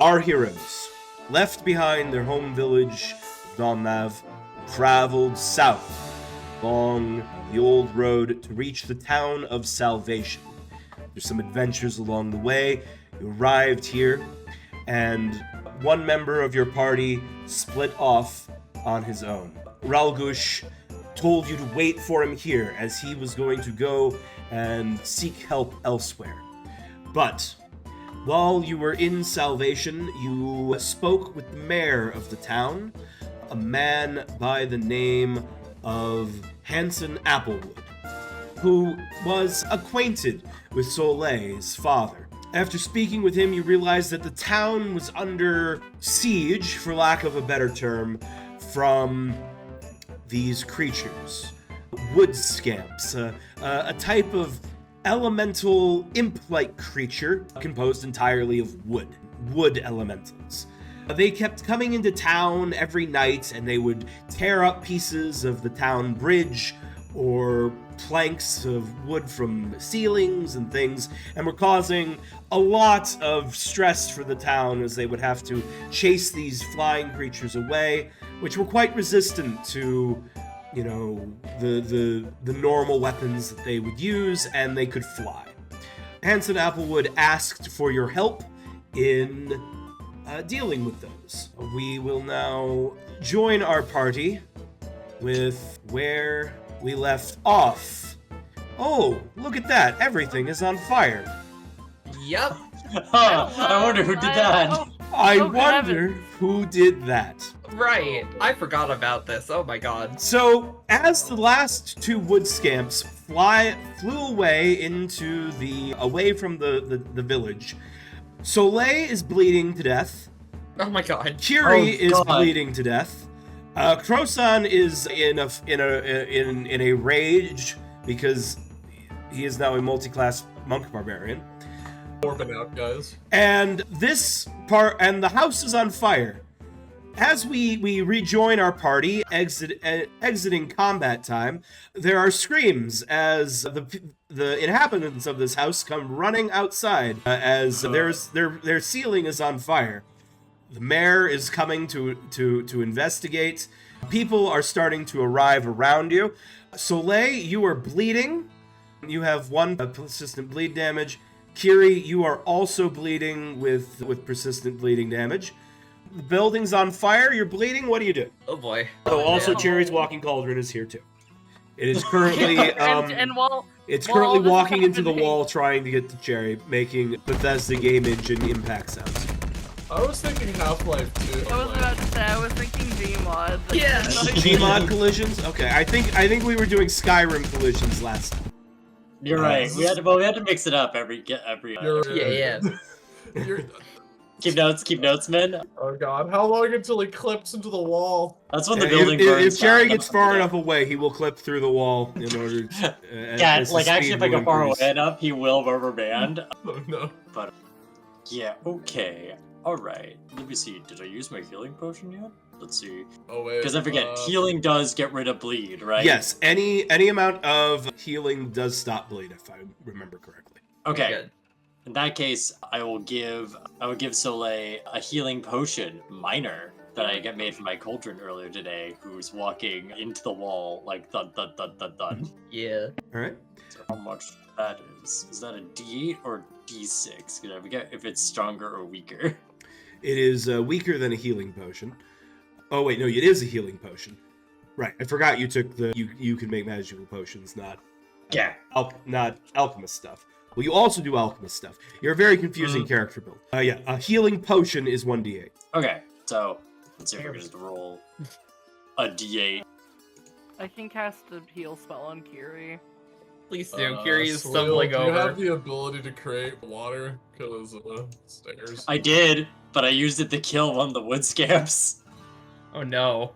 Our heroes left behind their home village of Domnav, traveled south along the old road to reach the town of Salvation. There's some adventures along the way. You arrived here, and one member of your party split off on his own. Ralgush told you to wait for him here, as he was going to go and seek help elsewhere. But while you were in Salvation, you spoke with the mayor of the town, a man by the name of Hanson Applewood, who was acquainted with Soleil's father. After speaking with him, you realized that the town was under siege, for lack of a better term, from these creatures. Wood scamps, a type of elemental imp-like creature composed entirely of wood elementals. They kept coming into town every night, and they would tear up pieces of the town bridge or planks of wood from ceilings and things, and were causing a lot of stress for the town, as they would have to chase these flying creatures away, which were quite resistant to, you know, the normal weapons that they would use, and they could fly. Hanson Applewood asked for your help in dealing with those. We will now join our party with where we left off. Oh, look at that. Everything is on fire. Yep. I wonder who did that. I wonder who did that. Right. I forgot about this. Oh my god. So, as the last two wood scamps flew away away from the village, Soleil is bleeding to death. Oh my god. Kiri is bleeding to death. Krosan is in a rage because he is now a multi-class monk barbarian. Warping out, guys. And the house is on fire. As we rejoin our party, exiting combat time, there are screams as the inhabitants of this house come running outside as their ceiling is on fire. The mayor is coming to investigate. People are starting to arrive around you. Soleil, you are bleeding. You have one persistent bleed damage. Kiri, you are also bleeding with persistent bleeding damage. The building's on fire, you're bleeding, what do you do? Oh boy. Oh, also Cherry's Walking Cauldron is here too. It is currently currently walking into the wall trying to get to Cherry, making Bethesda game engine impact sounds. I was thinking Half-Life 2. I was about to say, I was thinking Gmod. Yeah. Gmod collisions? Okay, I think we were doing Skyrim collisions last time. You're right. We had to mix it up every. Yeah. Keep notes, man. Oh god, how long until he clips into the wall? That's when the building burns. If Jerry gets far enough away, he will clip through the wall in order to... yeah, like actually if I go far away enough, he will rubber band. Oh no. But, yeah, okay. Alright. Let me see, did I use my healing potion yet? Let's see. Oh wait. Because I forget, healing does get rid of bleed, right? Yes, any amount of healing does stop bleed, if I remember correctly. Okay. Good. In that case, I would give Soleil a healing potion, minor, that I got made from my cauldron earlier today, who's walking into the wall like thud thud thud thud thud. Yeah. Alright. So how much that is? Is that a D8 or D6? Because I forget if it's stronger or weaker. It is weaker than a healing potion. Oh wait, no, it is a healing potion. Right, I forgot you took you can make magical potions, not not alchemist stuff. Well, you also do alchemist stuff. You're a very confusing character build. Yeah, a healing potion is 1d8. Okay, so let's see if we can just roll a D8. I can cast a heal spell on Kiri. Please do. Kiri is Salil, stumbling do you over. have the ability to create water because of the stairs? I did, but I used it to kill one of the wood scamps. Oh no.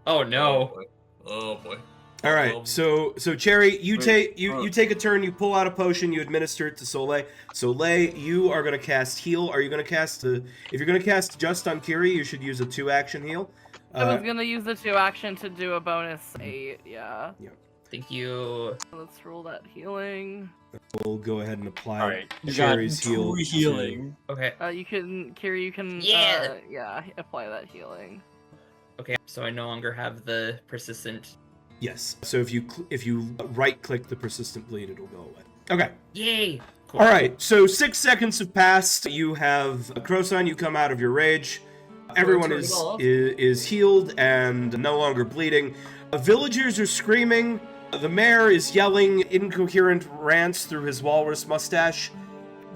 Oh no. Oh boy. All right, so Cherry, you take a turn. You pull out a potion. You administer it to Soleil. Soleil, you are gonna cast heal. Are you gonna cast if you're gonna cast just on Kiri, you should use a 2-action heal. I was gonna use the 2-action to do a bonus 8. Yeah. Yeah. Thank you. Let's roll that healing. We'll go ahead and apply Alright, you got Cherry's 2 heal. healing. Okay. Kiri, you can Yeah. apply that healing. Okay. So I no longer have the persistent. Yes. So if you right-click the persistent bleed, it'll go away. Okay. Yay! Cool. All right. So 6 seconds have passed. You have Croson. You come out of your rage. Everyone turn it is off. is healed and no longer bleeding. Villagers are screaming. The mayor is yelling incoherent rants through his walrus mustache.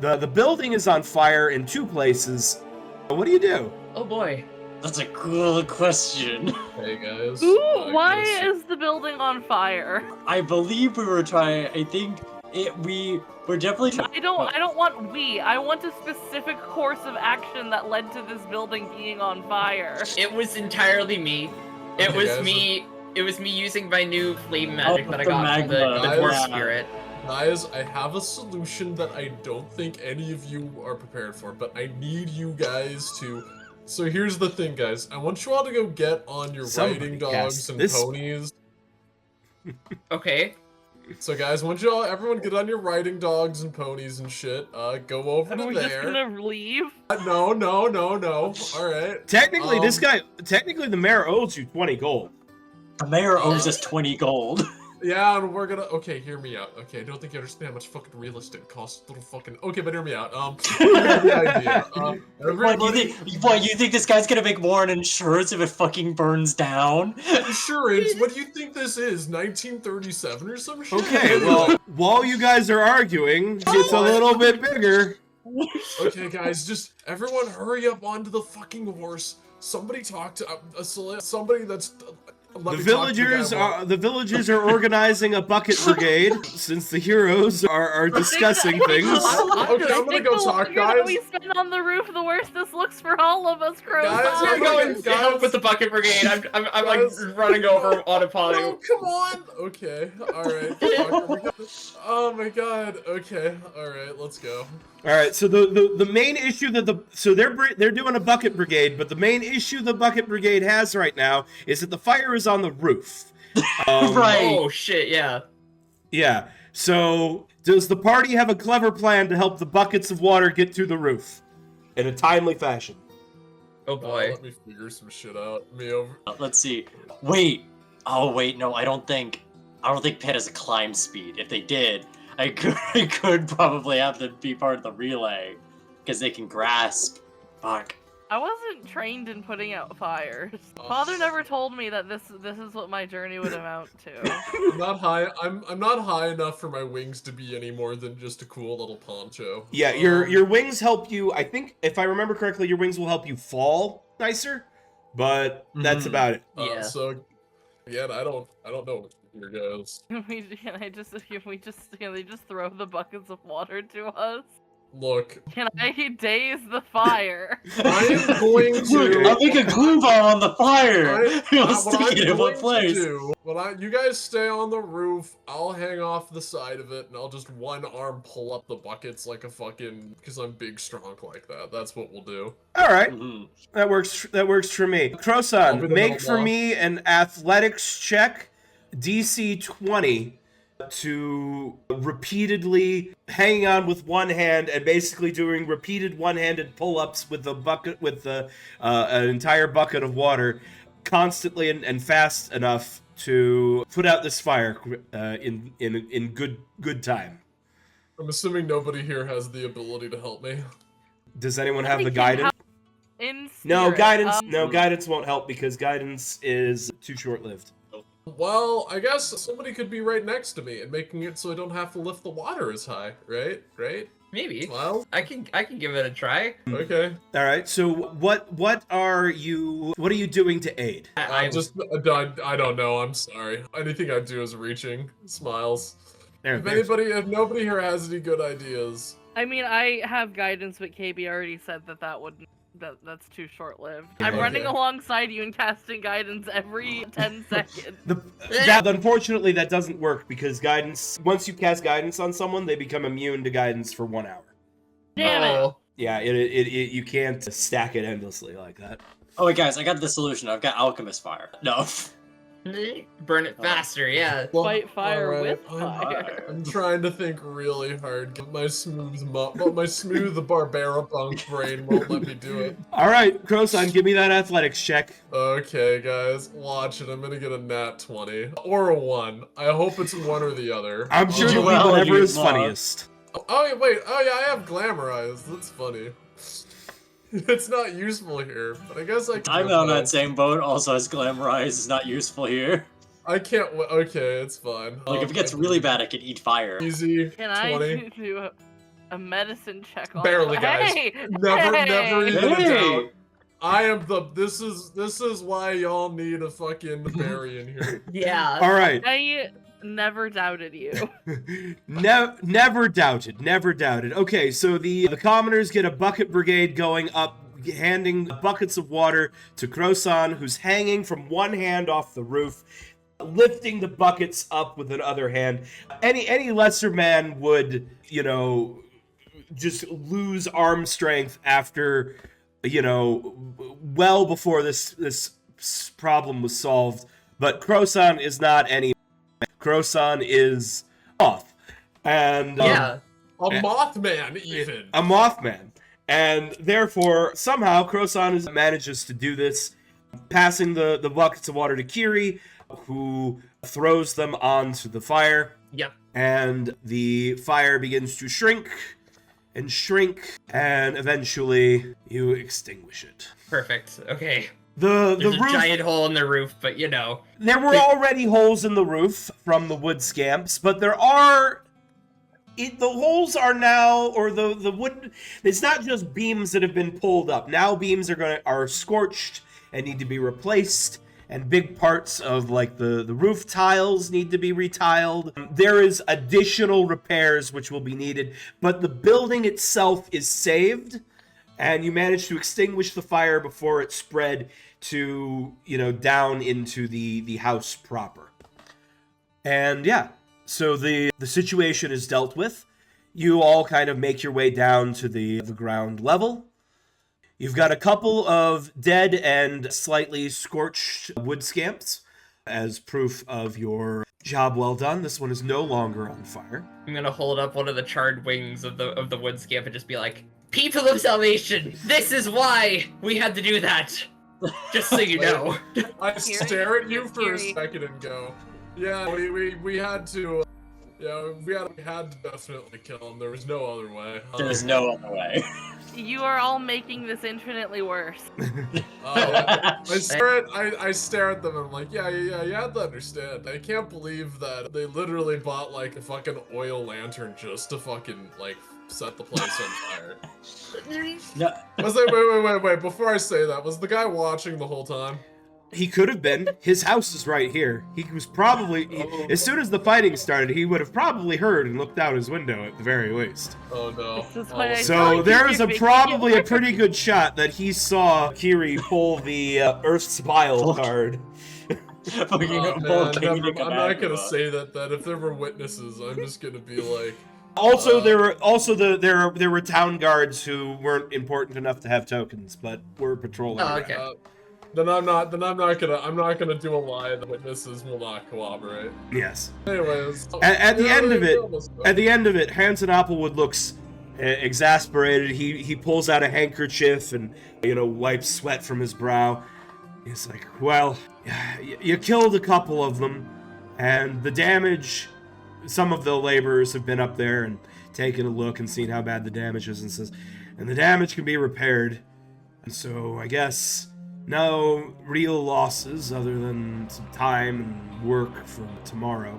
The building is on fire in 2 places. What do you do? Oh boy. That's a cool question. Hey guys. Why guys- is the building on fire? I believe we were trying. I think we were definitely trying. I don't want we. I want a specific course of action that led to this building being on fire. It was entirely me. It Okay, was guys. me. It was me using my new flame magic that I the got from the magma. dwarf Yeah. spirit. Guys, I have a solution that I don't think any of you are prepared for, but I need you guys to. So here's the thing, guys. I want you all to go get on your Somebody riding cast dogs and this- ponies. Okay. So guys, I want you all, everyone get on your riding dogs and ponies and shit. Go over And to we're just there. gonna leave. No. All right. Technically, technically the mayor owes you 20 gold. The mayor owes us 20 gold. Yeah, and we're gonna. Okay, hear me out. Okay, I don't think you understand how much fucking real estate costs. Little fucking. Okay, but hear me out. Here's the idea. What, you think this guy's gonna make more on insurance if it fucking burns down? Insurance? What do you think this is? 1937 or some shit? Okay, well, while you guys are arguing, it's a little bit bigger. Okay, guys, just everyone hurry up onto the fucking horse. Somebody talk to somebody that's. The villagers are organizing a bucket brigade since the heroes are discussing things. Okay, I'm gonna go talk, The guys. longer we spend on the roof, the worse this looks for all of us, Crow. Guys, I'm Okay, going to guys. help with the bucket brigade. I'm Guys. like running over autopilot. No, come on. Okay, all right. Oh my god. Okay, all right. Let's go. All right, so the main issue they're doing a bucket brigade, but the main issue the bucket brigade has right now is that the fire is on the roof. Right. Oh shit! Yeah. Yeah. So does the party have a clever plan to help the buckets of water get to the roof in a timely fashion? Oh boy. Let me figure some shit out. Me over. Let's see. Wait. Oh wait, no, I don't think Pit has a climb speed. If they did, I could probably have them be part of the relay because they can grasp. Fuck. I wasn't trained in putting out fires. Father never told me that this is what my journey would amount to. I'm not high. I'm not high enough for my wings to be any more than just a cool little poncho. Yeah, your wings help you. I think if I remember correctly, your wings will help you fall nicer, but that's about it. Yeah. So, yeah, I don't know what here goes. They just throw the buckets of water to us. Look, Can I daze the fire? I am going to. I'll make a glue bomb on the fire. I'll what stick I'm it in one going to place. do, you guys stay on the roof, I'll hang off the side of it, and I'll just one arm pull up the buckets like a fucking, because I'm big strong like that. That's what we'll do. All right, Mhm. that works for me. I'll be Croson, the make middle for block. me an athletics check, DC 20, to repeatedly hanging on with one hand and basically doing repeated one-handed pull-ups with an entire bucket of water, constantly and fast enough to put out this fire in good time. I'm assuming nobody here has the ability to help me. Does anyone I have the can guidance? help in No, spirit. guidance. No, guidance won't help because guidance is too short-lived. Well, I guess somebody could be right next to me and making it so I don't have to lift the water as high, right? Maybe. Well, I can give it a try. okay. All right. So what are you doing to aid? I don't know. I'm sorry. Anything I do is reaching. Smiles. If nobody here has any good ideas. I mean, I have guidance, but KB already said that's too short-lived. I'm Okay. running alongside you and casting guidance every 10 seconds. Unfortunately, that doesn't work because guidance. Once you cast guidance on someone, they become immune to guidance for 1 hour. Damn it! Oh. Yeah, you can't stack it endlessly like that. Oh wait, guys, I got the solution. I've got alchemist fire. No. Burn it faster, yeah. Well, Fight fire alright, with fire. I'm trying to think really hard, but my smooth Barbara punk brain won't let me do it. All right, Croson, give me that athletics check. Okay, guys, watch it. I'm gonna get a nat 20 or a 1. I hope it's one or the other. I'm sure do it'll be well, whatever you is love. funniest. Oh, yeah, wait. Oh, yeah, I have glamorized. That's funny. It's not useful here, but I guess I can. I'm on that same boat. Also, as glamorize is not useful here. I can't. Okay, it's fine. Like if it gets really bad, I can eat fire. Easy. Can 20. I do a medicine check on Barely, that? guys. Hey! Never Hey! even a Hey! doubt. I am the. This is why y'all need a fucking berry in here. Yeah. All right. I never doubted you. Never doubted. Never doubted. Okay, so the commoners get a bucket brigade going up, handing buckets of water to Croson, who's hanging from one hand off the roof, lifting the buckets up with another hand. Any lesser man would, just lose arm strength after, well before this problem was solved. But Croson is not any. Croson is off, and Yeah. A Mothman, even. a Mothman, and therefore somehow Croson manages to do this, passing the buckets of water to Kiri, who throws them onto the fire, Yep. and the fire begins to shrink, and eventually you extinguish it. Perfect. Okay. The There's a roof. giant hole in the roof, but There were already holes in the roof from the wood scamps, but there are. The holes are now, or the wood. It's not just beams that have been pulled up. Now beams are scorched and need to be replaced, and big parts of like the roof tiles need to be retiled. There is additional repairs which will be needed, but the building itself is saved, and you managed to extinguish the fire before it spread to, down into the house proper. And yeah, so the situation is dealt with. You all kind of make your way down to the ground level. You've got a couple of dead and slightly scorched wood scamps as proof of your job well done. This one is no longer on fire. I'm gonna hold up one of the charred wings of the wood scamp and just be like, "People of Salvation, this is why we had to do that." Just so you know. I stare at you for a Kiri. second and go, yeah, we had to. Yeah, we had to definitely kill him. There was no other way. There's no other way. You are all making this infinitely worse. I stare at them and I'm like, yeah, you have to understand. I can't believe that they literally bought like a fucking oil lantern just to fucking like set the place on fire. No, Wait, before I say that, was the guy watching the whole time? He could have been. His house is right here. He was probably, as soon as the fighting started, he would have probably heard and looked out his window at the very least. Oh no. This is why I So thought there you is were a making probably it a pretty good shot that he saw Kiri pull the Earth's Bile card. fucking Oh, man, volcanic I'm not gonna magma. say that. If there were witnesses, I'm just gonna be like. Also, there were town guards who weren't important enough to have tokens, but were patrolling. Oh, around. okay. Then I'm not gonna do a lie. The witnesses will not cooperate. Yes. Anyways, At the end of it, almost done. At the end of it, Hanson Applewood looks exasperated. He pulls out a handkerchief and wipes sweat from his brow. He's like, "Well, you killed a couple of them, and the damage. Some of the laborers have been up there and taken a look and seen how bad the damage is, and says, and the damage can be repaired. And so I guess no real losses other than some time and work for tomorrow.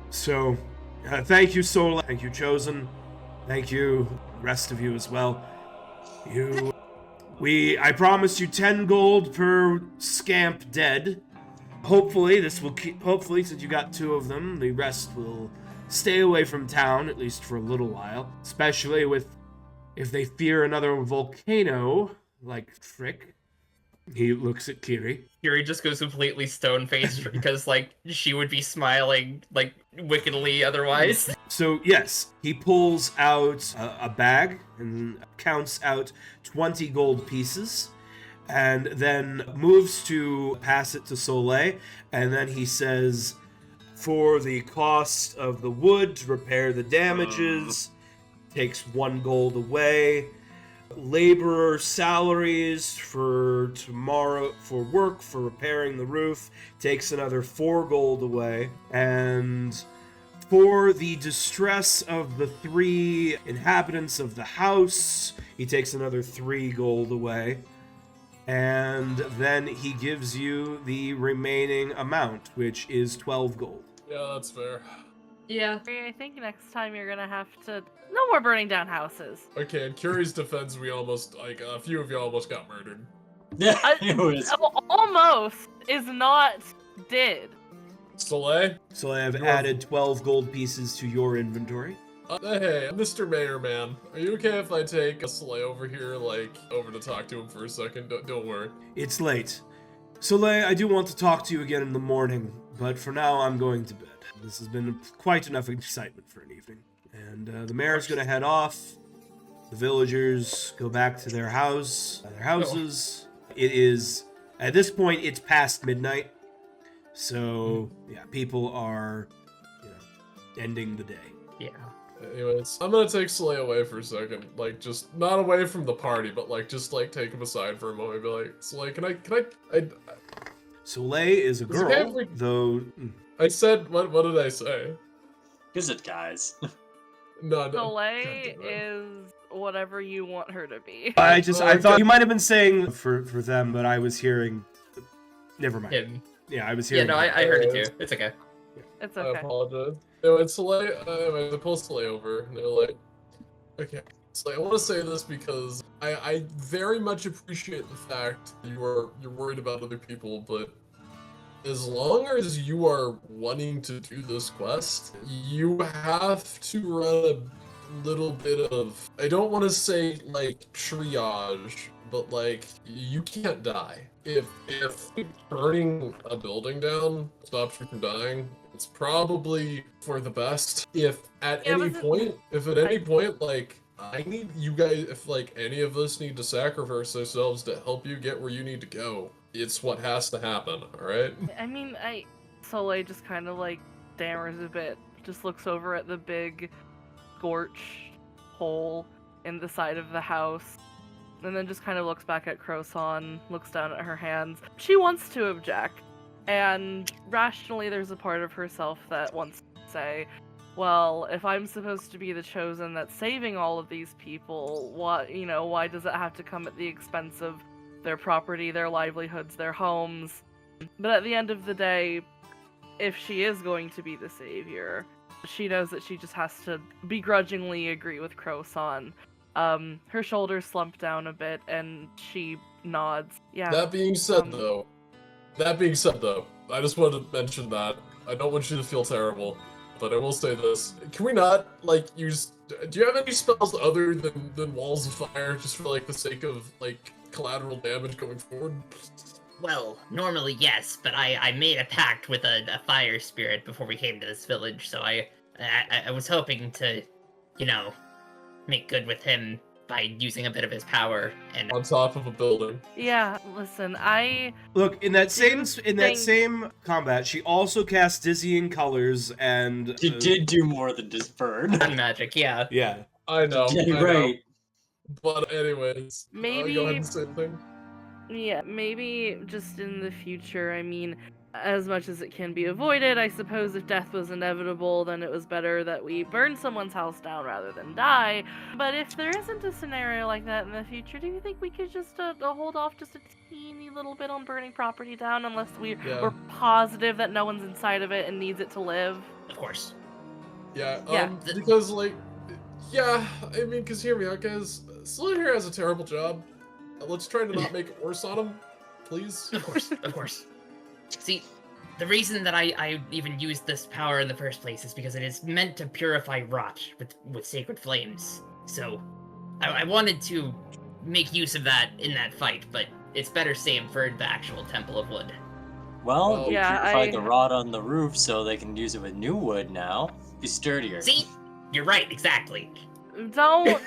So, thank you, Sola. Thank you, Chosen. Thank you, the rest of you as well. I promised you 10 gold per scamp dead. Hopefully, hopefully, since you got 2 of them, the rest will stay away from town, at least for a little while. Especially if they fear another volcano, like Frick. He looks at Kiri. Yuri just goes completely stone-faced because, she would be smiling, wickedly otherwise. So, yes, he pulls out a bag and counts out 20 gold pieces. and then moves to pass it to Soleil, and then he says, for the cost of the wood to repair the damages, takes 1 gold away. Laborer salaries for tomorrow for work for repairing the roof takes another 4 gold away, and for the distress of the 3 inhabitants of the house, he takes another 3 gold away. And then he gives you the remaining amount, which is 12 gold. Yeah, that's fair. Yeah. I think next time you're gonna have to. No more burning down houses. Okay, in Curie's defense, we almost, like, a few of you almost got murdered. Yeah, it was. Almost is not did. Soleil? So I have added 12 gold pieces to your inventory. Hey, Mr. Mayor Man, are you okay if I take Soleil over here, like, over to talk to him for a second? Don't worry. It's late. Soleil, I do want to talk to you again in the morning, but for now I'm going to bed. This has been quite enough excitement for an evening. And the mayor's going to head off. The villagers go back to their houses. It is, at this point, it's past midnight. So, yeah, people are, ending the day. Yeah. Anyways, I'm gonna take Soleil away for a second. Like, just not away from the party, but like, just like take him aside for a moment. Be like, Soleil, can I Soleil is a girl, okay, though. I said, what did I say? Is it, guys? No. Soleil is whatever you want her to be. I thought you might have been saying for them, but I was hearing. Never mind. Him. Yeah, I was Yeah, hearing. no, I heard it too. It's okay. It's I okay. apologize. Anyway, Soleil, they pull Soleil over, and they're like, okay. So I want to say this because I very much appreciate the fact you're worried about other people, but as long as you are wanting to do this quest, you have to run a little bit of, I don't want to say like triage, but like you can't die. If burning a building down stops you from dying, it's probably for the best. If at any point, like, I need you guys, if like any of us need to sacrifice ourselves to help you get where you need to go, it's what has to happen, alright? I mean, Soleil just kind of like stammers a bit, just looks over at the big scorch hole in the side of the house, and then just kind of looks back at Croissant, looks down at her hands. She wants to object, and rationally there's a part of herself that wants to say, well, if I'm supposed to be the chosen that's saving all of these people, why does it have to come at the expense of their property, their livelihoods, their homes? But at the end of the day, if she is going to be the savior, she knows that she just has to begrudgingly agree with Croissant. Her shoulders slump down a bit, and she nods. Yeah. That being said, though, I just wanted to mention that. I don't want you to feel terrible, but I will say this. Can we not, like, use... Do you have any spells other than Walls of Fire, just for, like, the sake of, like, collateral damage going forward? Well, normally yes, but I made a pact with a fire spirit before we came to this village, so I was hoping to, make good with him by using a bit of his power and On top of a building. Yeah, listen, Look, in that same combat, she also cast Dizzying Colors, and She did do more than just burn. magic, yeah. yeah. I know. Yeah, I know. right. But anyways, Maybe- go ahead and say the thing. Yeah, maybe just in the future, I mean, as much as it can be avoided, I suppose if death was inevitable, then it was better that we burn someone's house down rather than die. But if there isn't a scenario like that in the future, do you think we could just hold off just a teeny little bit on burning property down unless we're positive that no one's inside of it and needs it to live? Of course. Yeah, Yeah. because, like, yeah, I mean, because hear me out, guys. Soleil here has a terrible job. Let's try to not make it worse on him, please. Of course, of course. See, the reason that I even used this power in the first place is because it is meant to purify rot with sacred flames. So, I wanted to make use of that in that fight, but it's better saved for the actual Temple of Wood. Well, we Yeah, purified the rod on the roof so they can use it with new wood now. Be sturdier. See? You're right, exactly. Don't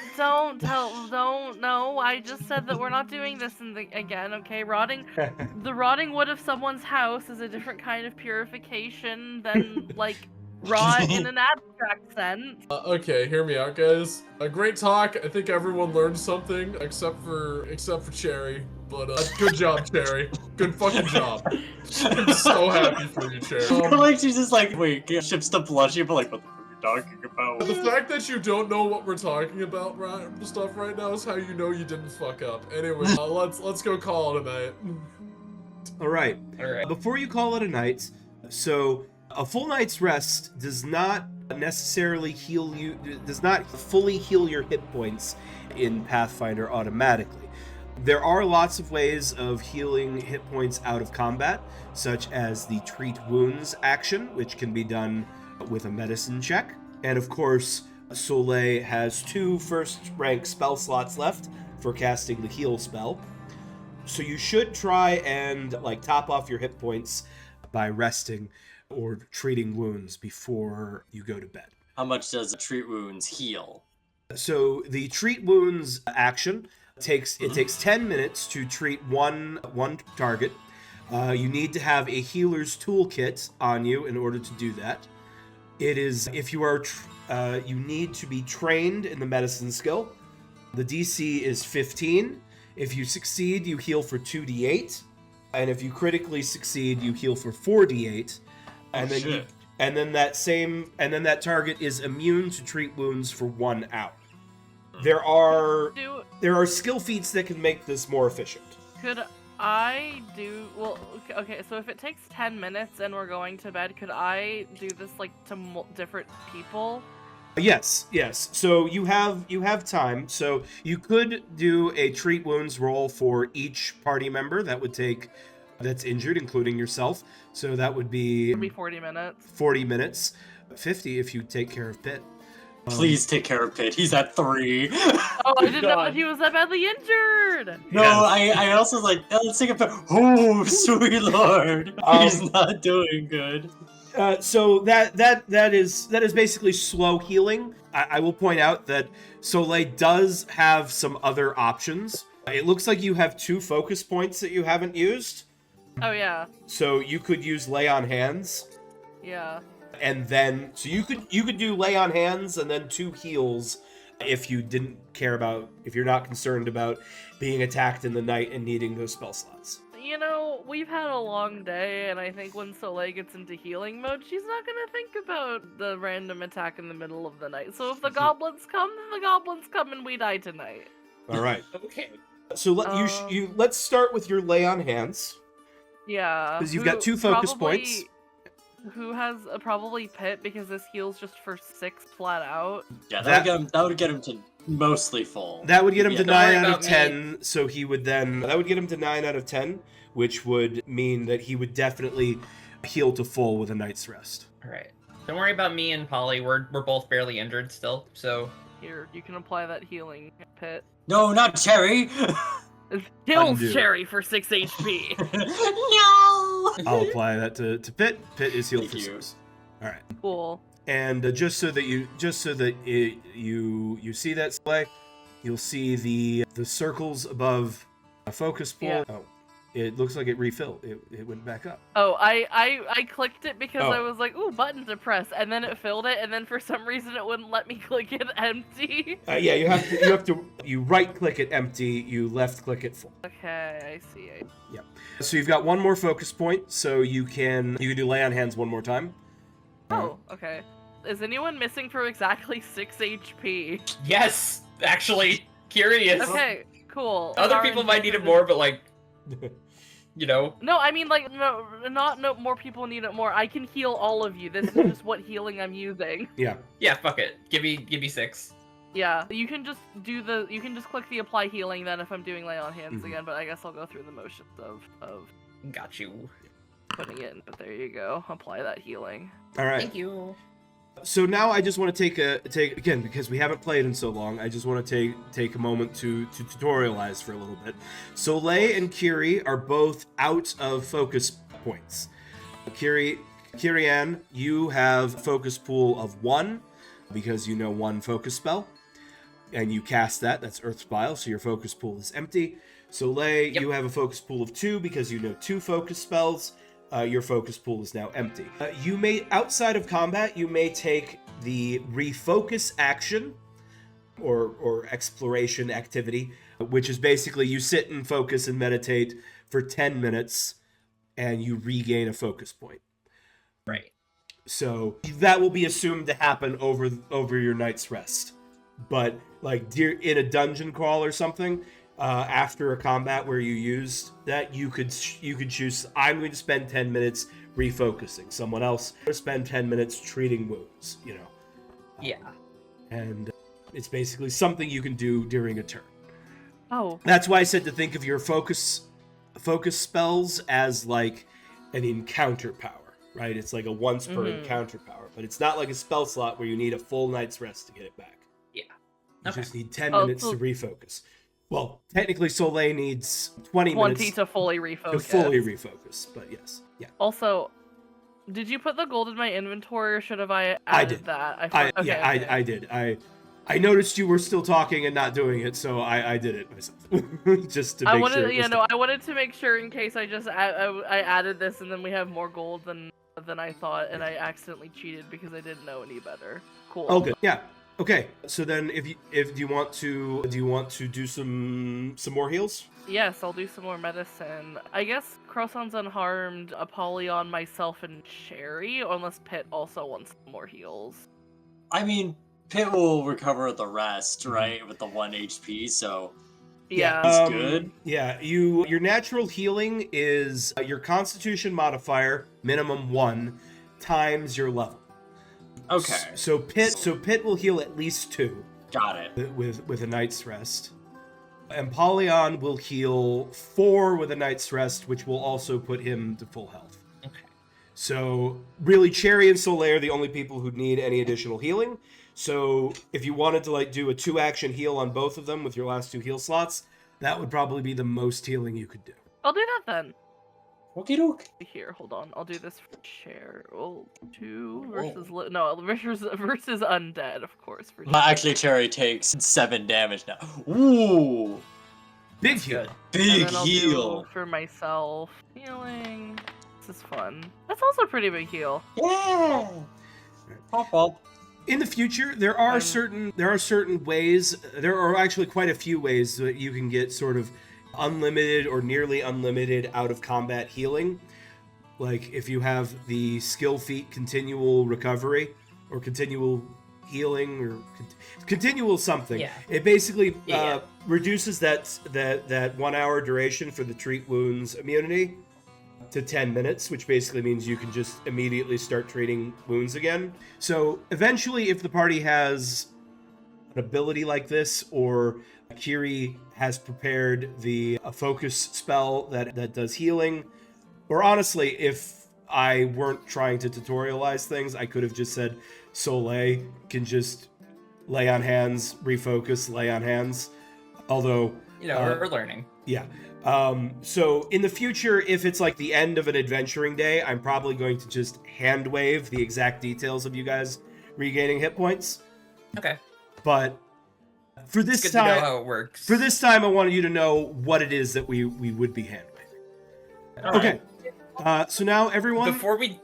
no. I just said that we're not doing this again, okay? The rotting wood of someone's house is a different kind of purification than, like, rot in an abstract sense. Okay, hear me out, guys. A great talk. I think everyone learned something, except for Cherry. But good job, Cherry. Good fucking job. I'm so happy for you, Cherry. Like she's just like, wait, Ship's still blushing, but like, what the fuck are you talking about? The fact that you don't know what we're talking about stuff right now is how you know you didn't fuck up. Anyway, let's go call it a night. All right. Alright. Before you call it a night, so a full night's rest does not necessarily does not fully heal your hit points in Pathfinder automatically. There are lots of ways of healing hit points out of combat, such as the Treat Wounds action, which can be done with a medicine check. And of course, Soleil has 2 first-rank spell slots left for casting the heal spell. So you should try and top off your hit points by resting or treating wounds before you go to bed. How much does Treat Wounds heal? So the Treat Wounds action takes 10 minutes to treat one target. You need to have a healer's toolkit on you in order to do that. It is if you are you need to be trained in the medicine skill. The DC is 15. If you succeed, you heal for 2d8, and if you critically succeed, you heal for 4d8. And then that target is immune to treat wounds for 1 hour. There are skill feats that can make this more efficient. Could I do... Well, okay, so if it takes 10 minutes and we're going to bed, could I do this, to different people? Yes. So you have time. So you could do a treat wounds roll for each party member that's injured, including yourself. So that would be... It'd be 40 minutes. 40 minutes. 50 if you take care of Pitt. Please take care of Pitt. He's at 3. Oh, I didn't know that he was that badly injured. No, Yes. I also was like, let's take a Pitt. Oh, sweet lord. He's not doing good. So that is basically slow healing. I will point out that Soleil does have some other options. It looks like you have 2 focus points that you haven't used. Oh, yeah. So you could use Lay on Hands. Yeah. And then, so you could do Lay on Hands and then 2 heals if you didn't care about, if you're not concerned about being attacked in the night and needing those spell slots. You know, we've had a long day, and I think when Soleil gets into healing mode, she's not gonna think about the random attack in the middle of the night. So if the goblins come, then the goblins come and we die tonight. All right. Okay. So let's start with your Lay on Hands. Yeah. Because you've got 2 focus points. Who has probably Pit, because this heals just for 6 flat out. Yeah, that would get him to mostly full. That would get him to Don't worry 9 out of about 10, so he would then... That would get him to 9 out of 10, which would mean that he would definitely heal to full with a night's rest. Alright. Don't worry about me and Polly. We're both barely injured still, so... Here, you can apply that healing, Pit. No, not Cherry. It kills Undo. Cherry for 6 HP. No. I'll apply that to Pitt. Pitt is healed Thank for you. 6. All right. Cool. And just so that you see that display, you'll see the circles above a focus pool. Yeah. Oh, it looks like it refilled. It went back up. Oh, I clicked it because Oh. I was like, ooh, button to press, and then it filled it, and then for some reason it wouldn't let me click it empty. Yeah, you right click it empty, you left click it full. Okay, I see. So you've got 1 more focus point, so you can do Lay on Hands 1 more time. Oh, okay. Is anyone missing for exactly 6 HP? Yes! Actually, curious. Okay, cool. Other people might need it more, but you know. No, I mean, no more people need it more. I can heal all of you. This is just what healing I'm using. Yeah. Yeah, fuck it. Give me 6. Yeah, you can just click the apply healing then if I'm doing Lay on Hands Mhm. again, but I guess I'll go through the motions of Got you. putting it in. But there you go. Apply that healing. All right. Thank you. So now I just want to take again, because we haven't played in so long. I just want to take a moment to tutorialize for a little bit. Soleil and Kiri are both out of focus points. Kirian, you have focus pool of 1 because you know 1 focus spell. and you cast that. That's Earth's Bile, so your focus pool is empty. Soleil, Yep. you have a focus pool of 2 because you know 2 focus spells. Your focus pool is now empty. You may, outside of combat, you may take the refocus action or exploration activity, which is basically you sit and focus and meditate for 10 minutes and you regain a focus point. Right. So that will be assumed to happen over your night's rest. But like in a dungeon crawl or something, after a combat where you used that, you could choose, I'm going to spend 10 minutes refocusing. Someone else will spend 10 minutes treating wounds, you know. Yeah. And it's basically something you can do during a turn. Oh. That's why I said to think of your focus spells as like an encounter power, right? It's like a once per encounter power, but it's not like a spell slot where you need a full night's rest to get it back. Yeah. You Okay. just need 10 minutes to refocus. Well, technically Soleil needs 20 minutes to fully refocus. to fully refocus, but yes. Yeah. Also, did you put the gold in my inventory, or should have I added I did. that? I did. I noticed you were still talking and not doing it, so I did it myself. Just to make sure. I wanted to make sure in case I added this and then we have more gold than I thought, and I accidentally cheated because I didn't know any better. Cool. Oh, good. Yeah. Okay. So then, if you want to do some more heals? Yes, I'll do some more medicine. I guess Croissant's unharmed, Apollyon, myself, and Cherry, unless Pit also wants more heals. I mean, Pit will recover the rest, right, with the 1 HP, so Yeah. he's good. Yeah, your natural healing is your Constitution modifier, minimum 1, times your level. Okay. So Pit will heal at least 2 Got it. with a night's rest. And Apollyon will heal 4 with a night's rest, which will also put him to full health. Okay. So really, Cherry and Soleil are the only people who need any additional healing. So if you wanted to like do a 2-action heal on both of them with your last 2 heal slots, that would probably be the most healing you could do. I'll do that then. Okie doke. Here, hold on. I'll do this for Cher. Oh, 2 versus... versus undead, of course. For Actually, Cherry takes 7 damage now. Ooh! Big heal. Good. Big and then I'll heal! do for myself. Healing. This is fun. That's also a pretty big heal. Yeah! Pop up. In the future, there are certain ways. There are actually quite a few ways that you can get sort of unlimited or nearly unlimited out of combat healing. Like if you have the skill feat continual recovery or continual healing or continual something. Yeah. It basically Yeah. reduces that 1 hour duration for the treat wounds immunity to 10 minutes, which basically means you can just immediately start treating wounds again. So eventually, if the party has an ability like this, or Kiri has prepared a focus spell that does healing, or honestly, if I weren't trying to tutorialize things, I could have just said Soleil can just lay on hands, refocus, lay on hands. Although, We're learning. yeah. So in the future, if it's like the end of an adventuring day, I'm probably going to just hand wave the exact details of you guys regaining hit points. Okay. But for this It's good to know time, how it works. for this time, I wanted you to know what it is that we would be hand waving. All Okay. So now everyone. Before we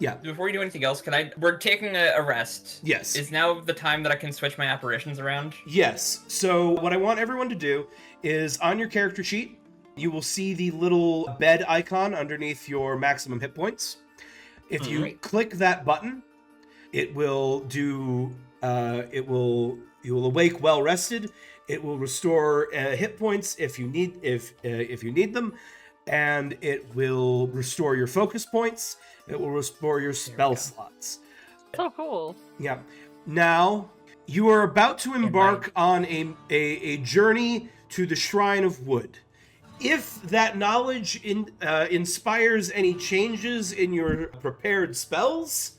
do anything else, we're taking a rest. Yes. Is now the time that I can switch my apparitions around? Yes. So what I want everyone to do is on your character sheet, you will see the little bed icon underneath your maximum hit points. If you click that button, it will do. You will awake well rested. It will restore hit points if you need them, and it will restore your focus points. It will restore your spell slots. So cool. Yeah. Now, you are about to embark on a journey to the Shrine of Wood. If that knowledge inspires any changes in your prepared spells,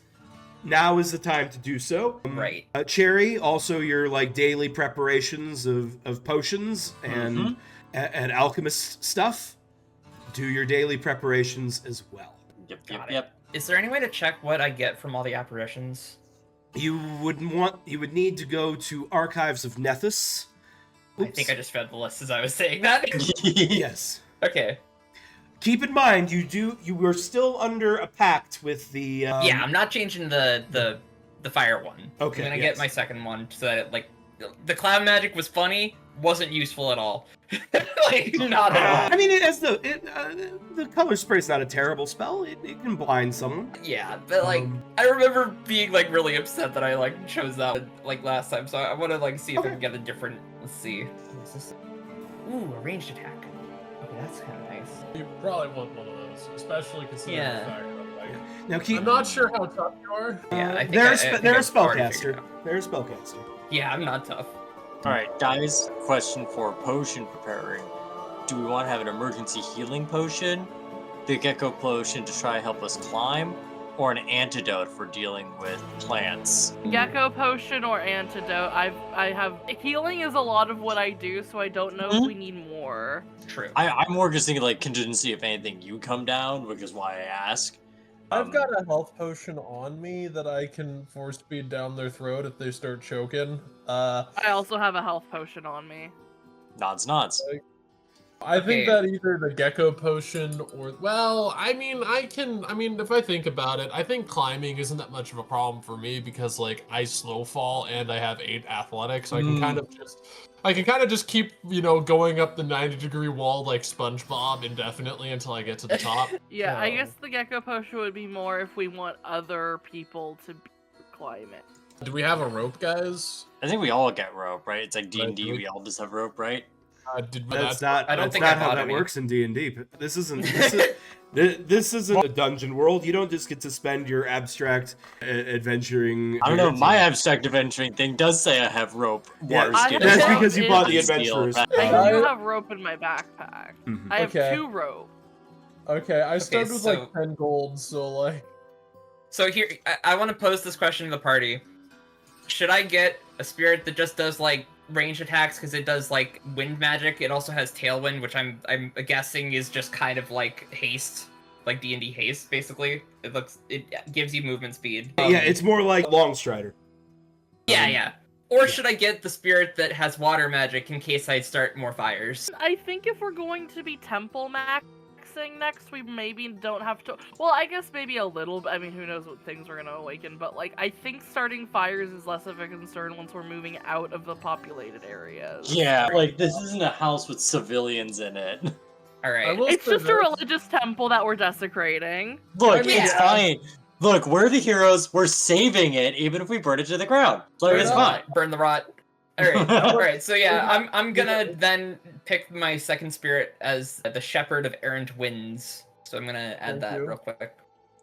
now is the time to do so. Right. Cherry, also your like daily preparations of potions and alchemist stuff. Do your daily preparations as well. Yep. Is there any way to check what I get from all the apparitions? You would need to go to Archives of Nethys. I think I just read the list as I was saying that. Yes. Okay. Keep in mind, you were still under a pact with the. Yeah, I'm not changing the fire one. Okay, I'm gonna yes. get my second one so that like the cloud magic was funny, wasn't useful at all. Like not at all. I mean, the color spray's not a terrible spell. It can blind someone. Yeah, but like I remember being like really upset that I like chose that one, like last time. So I want to like see if I can get a different. Let's see. What's this? Ooh, a ranged attack. Okay, that's kind of nice. You probably want one of those, especially considering Yeah. the fact that like, Now keep. I'm not sure how tough you are. Yeah, I think they're I think a I've already figured spellcaster. it out. They're a spellcaster. Yeah, I'm not tough. Alright, guys, question for potion preparing. Do we want to have an emergency healing potion, the gecko potion to try to help us climb, or an antidote for dealing with plants? Gecko potion or antidote. I have healing is a lot of what I do, so I don't know if we need more. True. I'm more just thinking like contingency if anything you come down, which is why I ask. I've got a health potion on me that I can force feed down their throat if they start choking. I also have a health potion on me. Nods. I think Okay. that either the gecko potion or well, I mean, if I think about it, I think climbing isn't that much of a problem for me because like I slow fall and I have 8 athletics, so I can kind of just keep, going up the 90-degree wall like SpongeBob indefinitely until I get to the top. Yeah, I So- guess the gecko potion would be more if we want other people to climb it. Do we have a rope, guys? I think we all get rope, right? It's like Right, D&D, we all just have rope, right? That's not. I don't that's think not I how bought that any. works in D&D. This isn't. This isn't a dungeon world. You don't just get to spend your abstract adventuring. I don't know, years my in- abstract adventuring thing does say I have rope. Yeah, water I- skin, That's Yeah. because you bought the It- adventurers. I Uh, do have rope in my backpack. Mhm. I have Okay. 2 rope. Okay, I started with so- like 10 gold, so like. So here, I want to pose this question to the party. Should I get a spirit that just does like range attacks because it does like wind magic? It also has tailwind, which I'm guessing is just kind of like haste, like D&D haste, basically. It gives you movement speed. Yeah, it's more like Longstrider. yeah. Or should I get the spirit that has water magic in case I start more fires? I think if we're going to be temple maxing next, we maybe don't have to. Well, I guess maybe a little. I mean, who knows what things we're gonna awaken? But like, I think starting fires is less of a concern once we're moving out of the populated areas. Yeah, like this isn't a house with civilians in it. All I right. will It's say just a this. religious temple that we're desecrating. Look, mean, it's yeah. fine. Look, we're the heroes. We're saving it, even if we burn it to the ground. Like, Burn it's the fine. rot. Burn the rot. All right. All right. So yeah, I'm gonna then pick my second spirit as the shepherd of errant winds. So I'm gonna add Thank that you. real quick.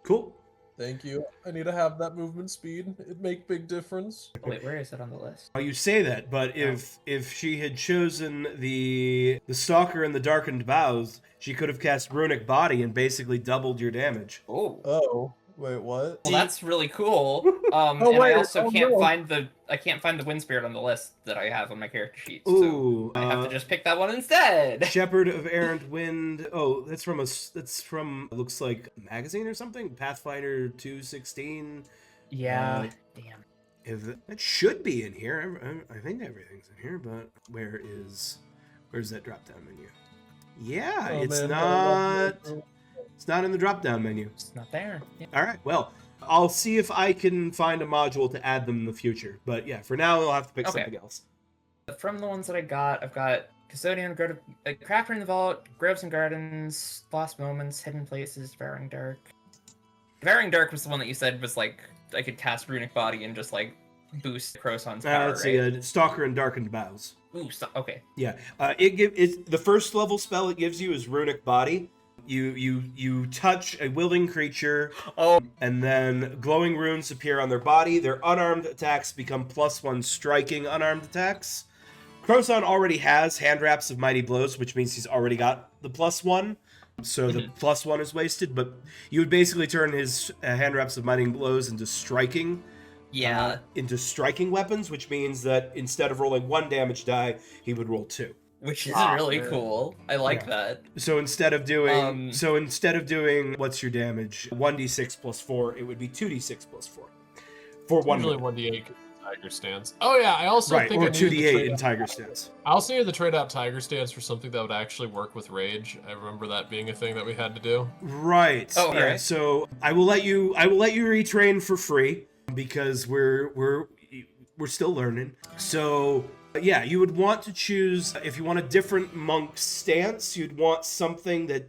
Cool. Thank you. I need to have that movement speed. It make big difference. Oh, wait, where is it on the list? You say that, but if she had chosen the Stalker and the Darkened Boughs, she could have cast Runic Body and basically doubled your damage. Oh. Oh, wait, what? Well, that's really cool. Oh, And I wait, also oh, can't no. find the wind spirit on the list that I have on my character sheet. Ooh, So I have to just pick that one instead. Shepherd of Errant Wind. Oh, that's from looks like a magazine or something. Pathfinder 216. Yeah. Damn. That should be in here. I think everything's in here, but where's that drop down menu? Yeah, Oh, it's man, not. It's not in the drop down menu. It's not there. Yeah. All right. Well, I'll see if I can find a module to add them in the future. But yeah, for now, I'll have to pick Okay. something else. From the ones that I've got Custodian, Crafter in the Vault, Groves and Gardens, Lost Moments, Hidden Places, Devouring Dark. Devouring Dark was the one that you said was like I could cast Runic Body and just like boost Croson's power, Let's right? see, Stalker and Darkened Boughs. Ooh, okay. Yeah, it's the first level spell it gives you is Runic Body. You touch a willing creature, Oh, and then glowing runes appear on their body. Their unarmed attacks become +1 striking unarmed attacks. Croson already has Hand Wraps of Mighty Blows, which means he's already got the +1. So the +1 is wasted, but you would basically turn his Hand Wraps of Mighty Blows into striking. yeah. Into striking weapons, which means that instead of rolling 1 damage die, he would roll 2. Which is Ah, really man. cool. I like Yeah. that. So instead of doing Um, what's your damage? 1d6 + 4, it would be 2d6 + 4. for 1 Usually minute. 1d8 Tiger Stance. Oh yeah, I also Right, think or I needed to 2d8 trade in out- Tiger Stance. I also needed to trade out Tiger Stance for something that would actually work with Rage. I remember that being a thing that we had to do. Right. Oh, yeah. alright. So I will let you retrain for free because we're still learning. So yeah, you would want to choose if you want a different monk stance. You'd want something that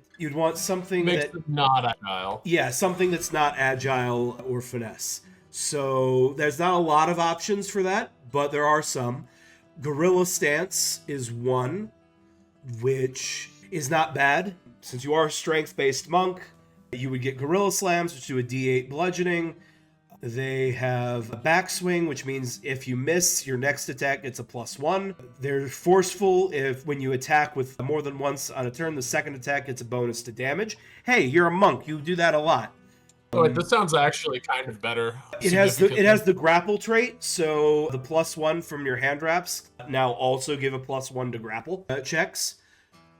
Makes it not agile. yeah, something that's not agile or finesse. So there's not a lot of options for that, but there are some. Gorilla stance is one, which is not bad. Since you are a strength-based monk, you would get gorilla slams, which do a d8 bludgeoning. They have a backswing, which means if you miss, your next attack gets a +1. They're forceful if when you attack with more than once on a turn, the second attack gets a bonus to damage. Hey, you're a monk. You do that a lot. Oh, wait, this sounds actually kind of better. It has the grapple trait, so the +1 from your hand wraps now also give a +1 to grapple checks,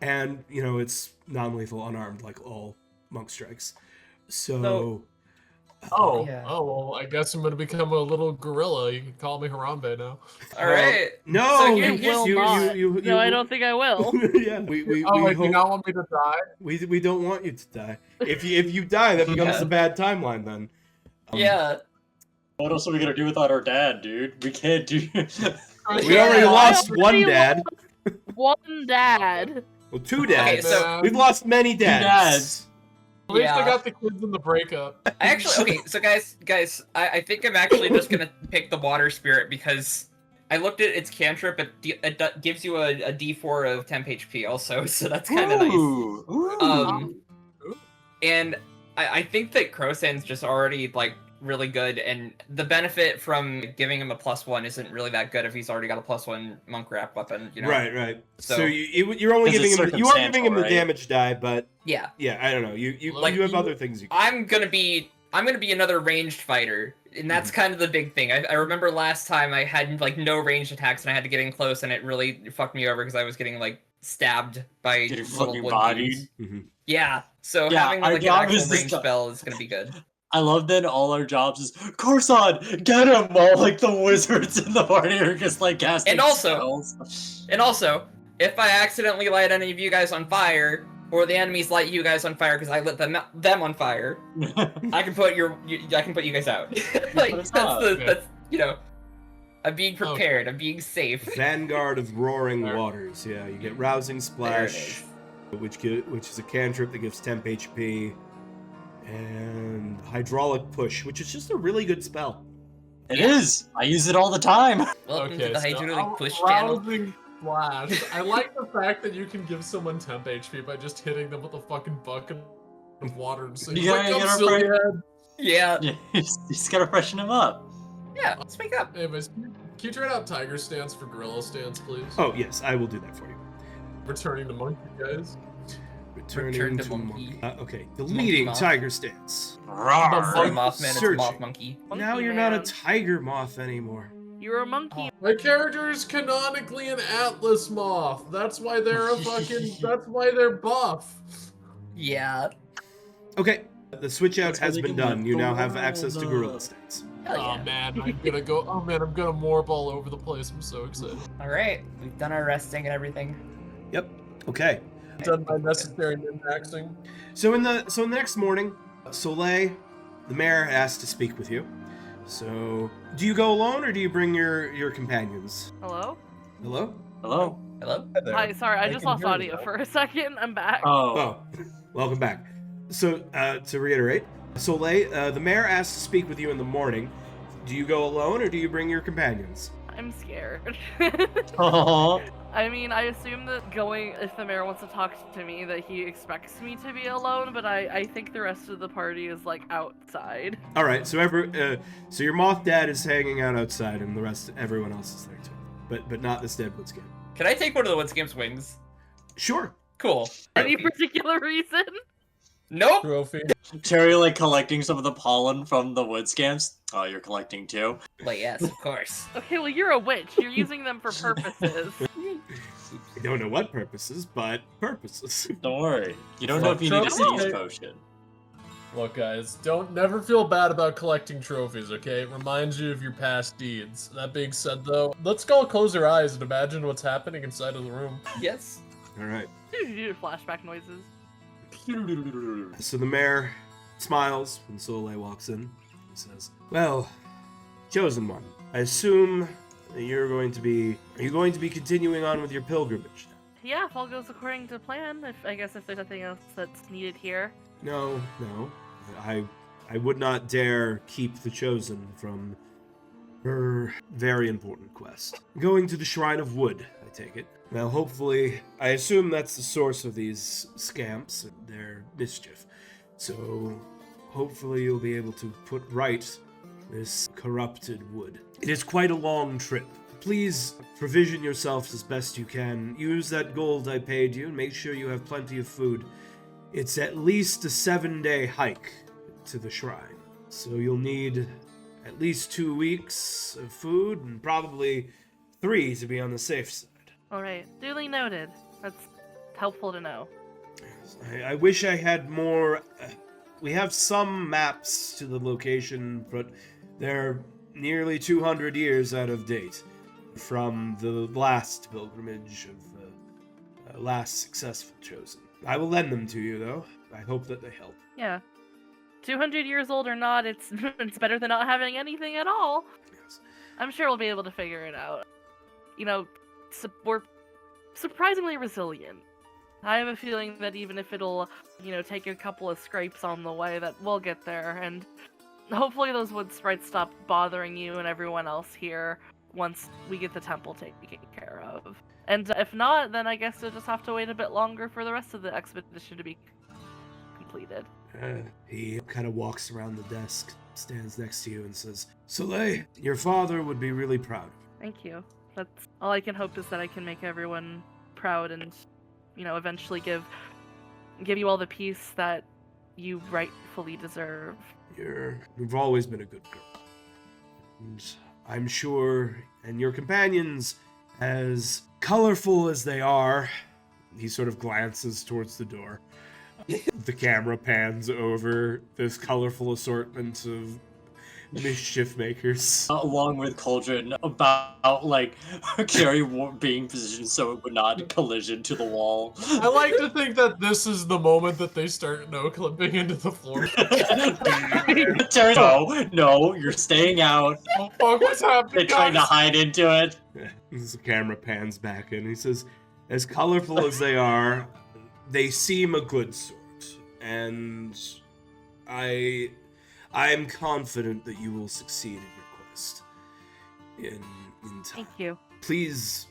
and it's non-lethal unarmed like all monk strikes. So Oh, Yeah. oh well, I guess I'm gonna become a little gorilla. You can call me Harambe now. All right. no, So You here's- will not. No, I don't think I will. yeah, we Oh, wait, do you hope, not want me to die? we don't want you to die. If you die, that becomes Yeah. a bad timeline then. Yeah. What else are we gonna do without our dad, dude? We can't do. We Yeah, already I lost already one dad. One dad. Well, 2 dads. Okay, so- Man. We've lost many dads. dads. At least I Yeah. got the kids in the breakup. I actually okay. So guys, I think I'm actually just gonna pick the water spirit because I looked at its cantrip. It gives you a D4 of temp HP also, so that's kind of nice. Ooh. And I think that Crosand's just already like really good, and the benefit from giving him a +1 isn't really that good if he's already got a +1 monk wrap weapon, you know? Right. So, So- you're only Because giving it's him you are giving him the circumstantial, right? damage die, but Yeah, yeah, I don't know. You Like, you have you- other things you can. I'm gonna be another ranged fighter, and that's kind of the big thing. I remember last time I had like no ranged attacks, and I had to get in close, and it really fucked me over because I was getting like stabbed by Getting little fucking wood bodied. bees. Mhm. Yeah, so Yeah, having our like an job actual is to ranged stop- spell is gonna be good. I love that all our jobs is Corson, get him! While like the wizards in the party are just like casting And also- spells. And also, if I accidentally light any of you guys on fire, or the enemies light you guys on fire because I lit them on fire, I can put you guys out. Like put us that's out, the yeah. that's I'm being prepared. I'm being safe. Vanguard of Roaring There. Waters. Yeah, you get Rousing There it Splash, is. which is a cantrip that gives temp HP, and Hydraulic Push, which is just a really good spell. It is. I use it all the time. Welcome to Okay, the so hydraulic push channel. Rousing Splash. I like the fact that you can give someone temp HP by just hitting them with a fucking bucket of water and saying, Yeah, "Wake you up, gotta silly break- head." Yeah, You just gotta freshen him up. yeah. Let's wake up. Anyways, can you trade out Tiger Stance for Gorilla Stance, please? Oh yes, I will do that for you. Returning to Monkey, guys. Returning to to monkey. okay, deleting moth. Tiger Stance. Rawr. Sorry, Mothman, it's Searching. Moth Monkey. Now Monkey you're not a man. tiger moth anymore. You're a monkey. My character is canonically an Atlas Moth. That's why they're a fucking. That's why they're buff. Yeah. Okay, the switch out That's how has they been can done. lift You the now have world access to up. Gorilla Stance. Hell Oh yeah. man, I'm gonna go. Oh man, I'm gonna morph all over the place. I'm so excited. All right, we've done our resting and everything. Yep. Okay. Done my necessary min-maxing. So in the next morning, Soleil, the mayor, asked to speak with you. So, do you go alone or do you bring your companions? Hello? Hello? Hello. Hello. Hi, sorry, I just can lost hear you, audio though. for a second. I'm back. Oh. Oh, welcome back. So, to reiterate, Soleil, the mayor asked to speak with you in the morning. Do you go alone or do you bring your companions? I'm scared. Oh. I mean, I assume that if the mayor wants to talk to me, that he expects me to be alone, but I think the rest of the party is, like, outside. All right. So so your moth dad is hanging out outside, and everyone else is there too. But not this dead woods kid. Can I take one of the Woodscamp's wings? Sure. Cool. Any particular reason? Nope. Trophy. Terry like collecting some of the pollen from the wood scamps. Oh, you're collecting too? But yes, of course. Okay, well, you're a witch. You're using them for purposes. I don't know what purposes, but purposes. Don't worry. You don't know if you need a Trophy. siege potion. Look, guys, don't never feel bad about collecting trophies, okay? It reminds you of your past deeds. That being said, though, let's all close our eyes and imagine what's happening inside of the room. Yes. All right. Flashback noises. So the mayor smiles when Soleil walks in. He says, "Well, chosen one, I assume that you're going to be... Are you going to be continuing on with your pilgrimage? Yeah, if all goes according to plan, I guess if there's nothing else that's needed here. No. I would not dare keep the chosen from her very important quest. Going to the Shrine of Wood, I take it. Now, hopefully, I assume that's the source of these scamps and their mischief. So, hopefully you'll be able to put right this corrupted wood. It is quite a long trip. Please provision yourselves as best you can. Use that gold I paid you and make sure you have plenty of food. It's at least a 7-day hike to the shrine. So you'll need at least 2 weeks of food and probably 3 to be on the safe side. Alright, duly noted. That's helpful to know. I wish I had more... we have some maps to the location, but they're nearly 200 years out of date from the last pilgrimage of the last successful chosen. I will lend them to you, though. I hope that they help. Yeah. 200 years old or not, it's better than not having anything at all. Yes. I'm sure we'll be able to figure it out. You know, we're surprisingly resilient. I have a feeling that even if it'll, take a couple of scrapes on the way, that we'll get there, and hopefully those wood sprites stop bothering you and everyone else here once we get the temple taken care of. And if not, then I guess you'll just have to wait a bit longer for the rest of the expedition to be completed. He kind of walks around the desk, stands next to you, and says, "Soleil, your father would be really proud." Thank you. That's all I can hope, is that I can make everyone proud and, eventually give you all the peace that you rightfully deserve. You've always been a good girl. And I'm sure, and your companions, as colorful as they are, he sort of glances towards the door. The camera pans over this colorful assortment of mischief makers. Along with Cauldron, about, Carrie being positioned so it would not collision to the wall. I like to think that this is the moment that they start no-clipping into the floor. No, you're staying out. Oh fuck, what's happening, They're trying to guys? hide into it. The camera pans back in. He says, "As colorful as they are, they seem a good sort. And I'm confident that you will succeed in your quest. In time. Thank you. Please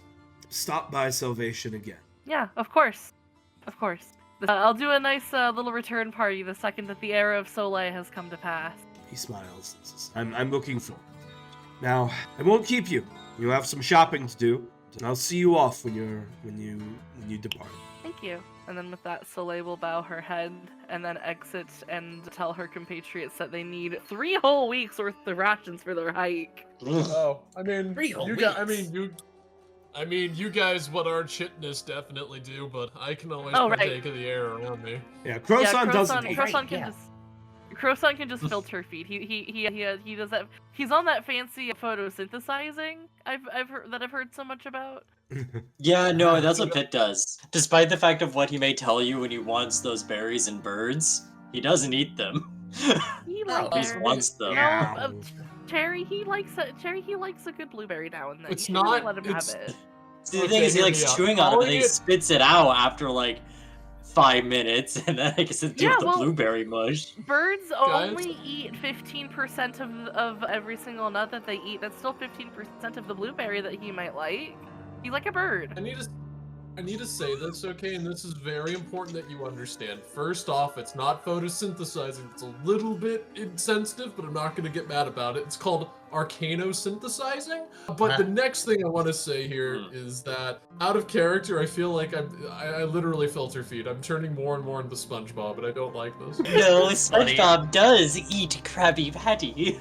stop by Salvation again." Yeah, of course. Of course. I'll do a nice little return party the second that the era of Soleil has come to pass. He smiles and says, I'm looking forward. Now, I won't keep you. You have some shopping to do, and I'll see you off when you depart. Thank you. And then with that, Soleil will bow her head and then exit and tell her compatriots that they need 3 whole weeks worth of rations for their hike. Oh, I mean, 3 whole you weeks. you guys, what our chitness definitely do, but I can always Oh, right. partake of the air around me. Yeah, Croissant doesn't. Croissant can just filter feed. He does that. He's on that fancy photosynthesizing I've heard so much about. Yeah, no, that's what Pitt does. Despite the fact of what he may tell you when he wants those berries and birds, he doesn't eat them. He No, likes He just wants them. Yeah. Cherry, he likes a good blueberry now and then. It's You should really not- let him it's- have it. See, the Okay, thing is, he hear likes me out. chewing on it, and then he Calling it- spits it out after 5 minutes, and then I guess it's Yeah, the well- blueberry mush. Birds Guys? only eat 15% of every single nut that they eat. That's still 15% of the blueberry that he might like. He's like a bird. I need to say this, okay, and this is very important that you understand. First off, it's not photosynthesizing. It's a little bit insensitive, but I'm not going to get mad about it. It's called arcanosynthesizing. But the next thing I want to say here is that, out of character, I feel like I literally filter feed. I'm turning more and more into SpongeBob, and I don't like this. No, SpongeBob does eat Krabby Patty.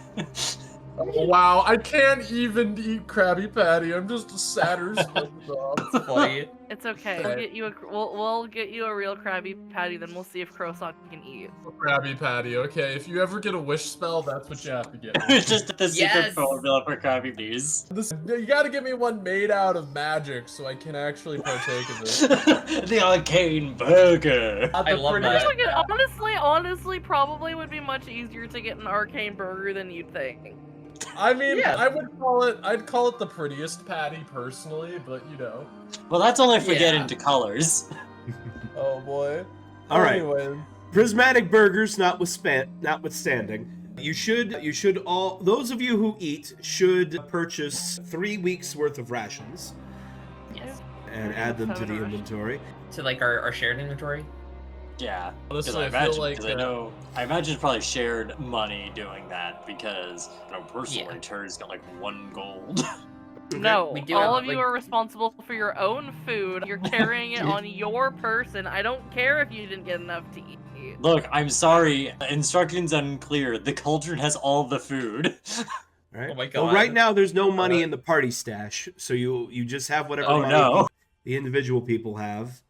Oh, wow, I can't even eat Krabby Patty. I'm just a sadder SpongeBob. Funny. It's okay. Okay. We'll get you a real Krabby Patty, then we'll see if Croissant can eat. Krabby Patty, okay. If you ever get a wish spell, that's what you have to get. It's just the secret Yes! formula for Krabby Patties. You gotta give me one made out of magic so I can actually partake in this. The arcane burger. Not I the love prettiest- that. Honestly, probably would be much easier to get an arcane burger than you'd think. I mean, Yeah. I'd call it the prettiest patty personally, but you know. Well, that's only if we get Yeah. into colors. Oh boy. All right. Anyway. Prismatic burgers notwithstanding, you should all those of you who eat should purchase 3 weeks worth of rations Yes. and add them to the 7 rations. inventory. To like our shared inventory. Yeah. Because Honestly, I I feel imagine, like, because I imagine it's probably shared money doing that because, personally, Yeah. Terry's got like 1 gold. No, We do all have, of you like- are responsible for your own food. You're carrying it on your person. I don't care if you didn't get enough to eat. Look, I'm sorry, instructions unclear. The cauldron has all the food. All right. Oh my Well, God. right now there's no money in the party stash, so you just have whatever Oh, money no. the individual people have.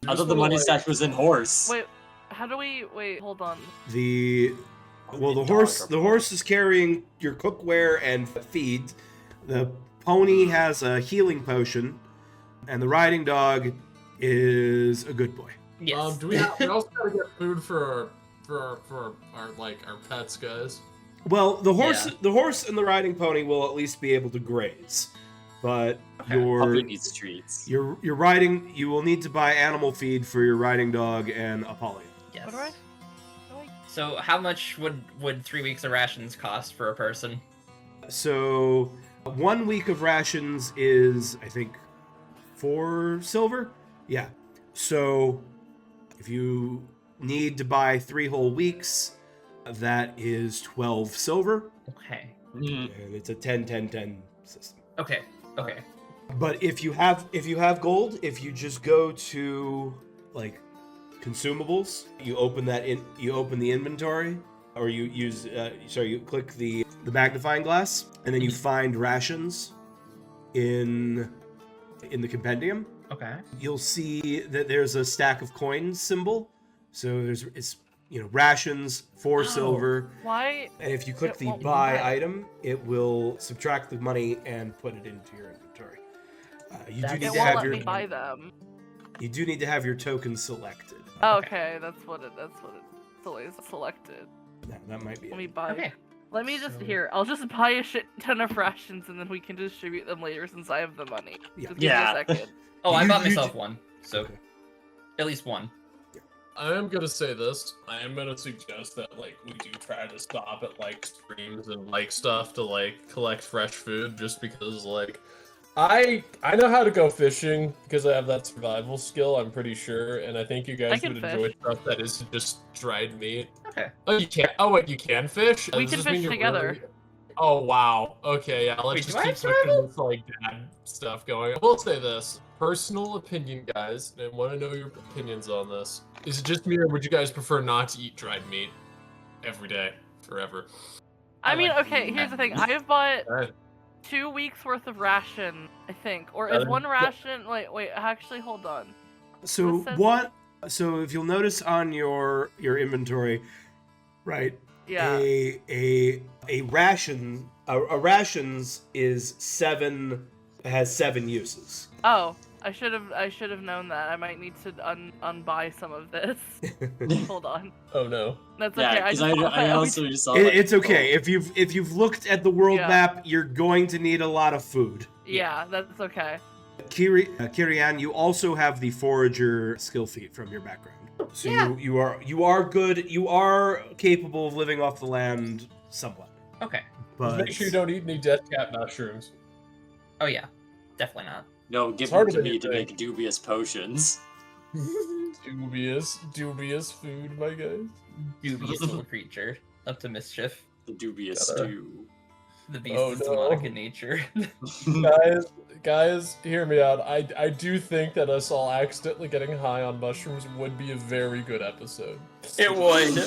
I thought the money stash was in horse. Wait, how do we? Wait, hold on. The horse is carrying your cookware and feed. The pony has a healing potion, and the riding dog is a good boy. Yes. Do we also gotta get food for our pets, guys? Well, the horse Yeah. and the riding pony will at least be able to graze, but Okay. Puppy needs treats. your riding you will need to buy animal feed for your riding dog and Apollyon. Yes. What do I? So how much would 3 weeks of rations cost for a person? So 1 week of rations is, I think, 4 silver. Yeah. So if you need to buy 3 whole weeks, that is 12 silver, Okay. Mm. and it's a 10-10-10 system. Okay. Okay. But if you have gold, if you just go to like consumables, you open the inventory, or you use you click the magnifying glass, and then you find rations in the compendium. Okay. You'll see that there's a stack of coins symbol. So it's rations, 4 silver, Why? and if you click It the won't buy buy. item, it will subtract the money and put it into your inventory. You do That need It to won't have let your me buy them. you do need to have your token selected. Okay, that's what it's always selected. That might be Let me it. buy. Okay. Let me just So- I'll just buy a shit ton of rations and then we can distribute them later since I have the money. Yeah. Just give me Yeah. a second. Oh, I You- bought you myself d- one. So Okay. at least one. I am gonna say this. I am gonna suggest that we do try to stop at streams and stuff to collect fresh food, just because I know how to go fishing because I have that survival skill. I'm pretty sure, and I think you guys can would enjoy fish. stuff that isn't just dried meat. Okay. Oh, you can't. Oh wait, you can fish. We Does can this mean fish you're together. really- Oh wow. Okay, yeah. Let's Wait, just do I keep have switching survival? this dad stuff going. I will say this. Personal opinion, guys, and I want to know your opinions on this. Is it just me, or would you guys prefer not to eat dried meat every day, forever? I mean, like okay, that. here's the thing. I have bought Uh, 2 weeks worth of ration, I think. Or is one ration wait, actually hold on. So What says- so if you'll notice on your inventory, right? Yeah. A rations is 7 has 7 uses. Oh, I should have known that. I might need to unbuy some of this. Hold on. Oh no. That's okay. Yeah, because just bought I that. also just saw. It's okay. If you've looked at the world Yeah. map, you're going to need a lot of food. Yeah, that's okay. Kirian, you also have the forager skill feat from your background. So Yeah. you are good. You are capable of living off the land somewhat. Okay. But Just make sure you don't eat any death cap mushrooms. Oh yeah. Definitely not. No, give It's them harder to than me you to think. make dubious potions. Dubious food, my guys. Dubious little creature. Up to mischief. The dubious Gotta- stew. The beast Oh, is no. demonic in nature. Guys, hear me out. I do think that us all accidentally getting high on mushrooms would be a very good episode. It would.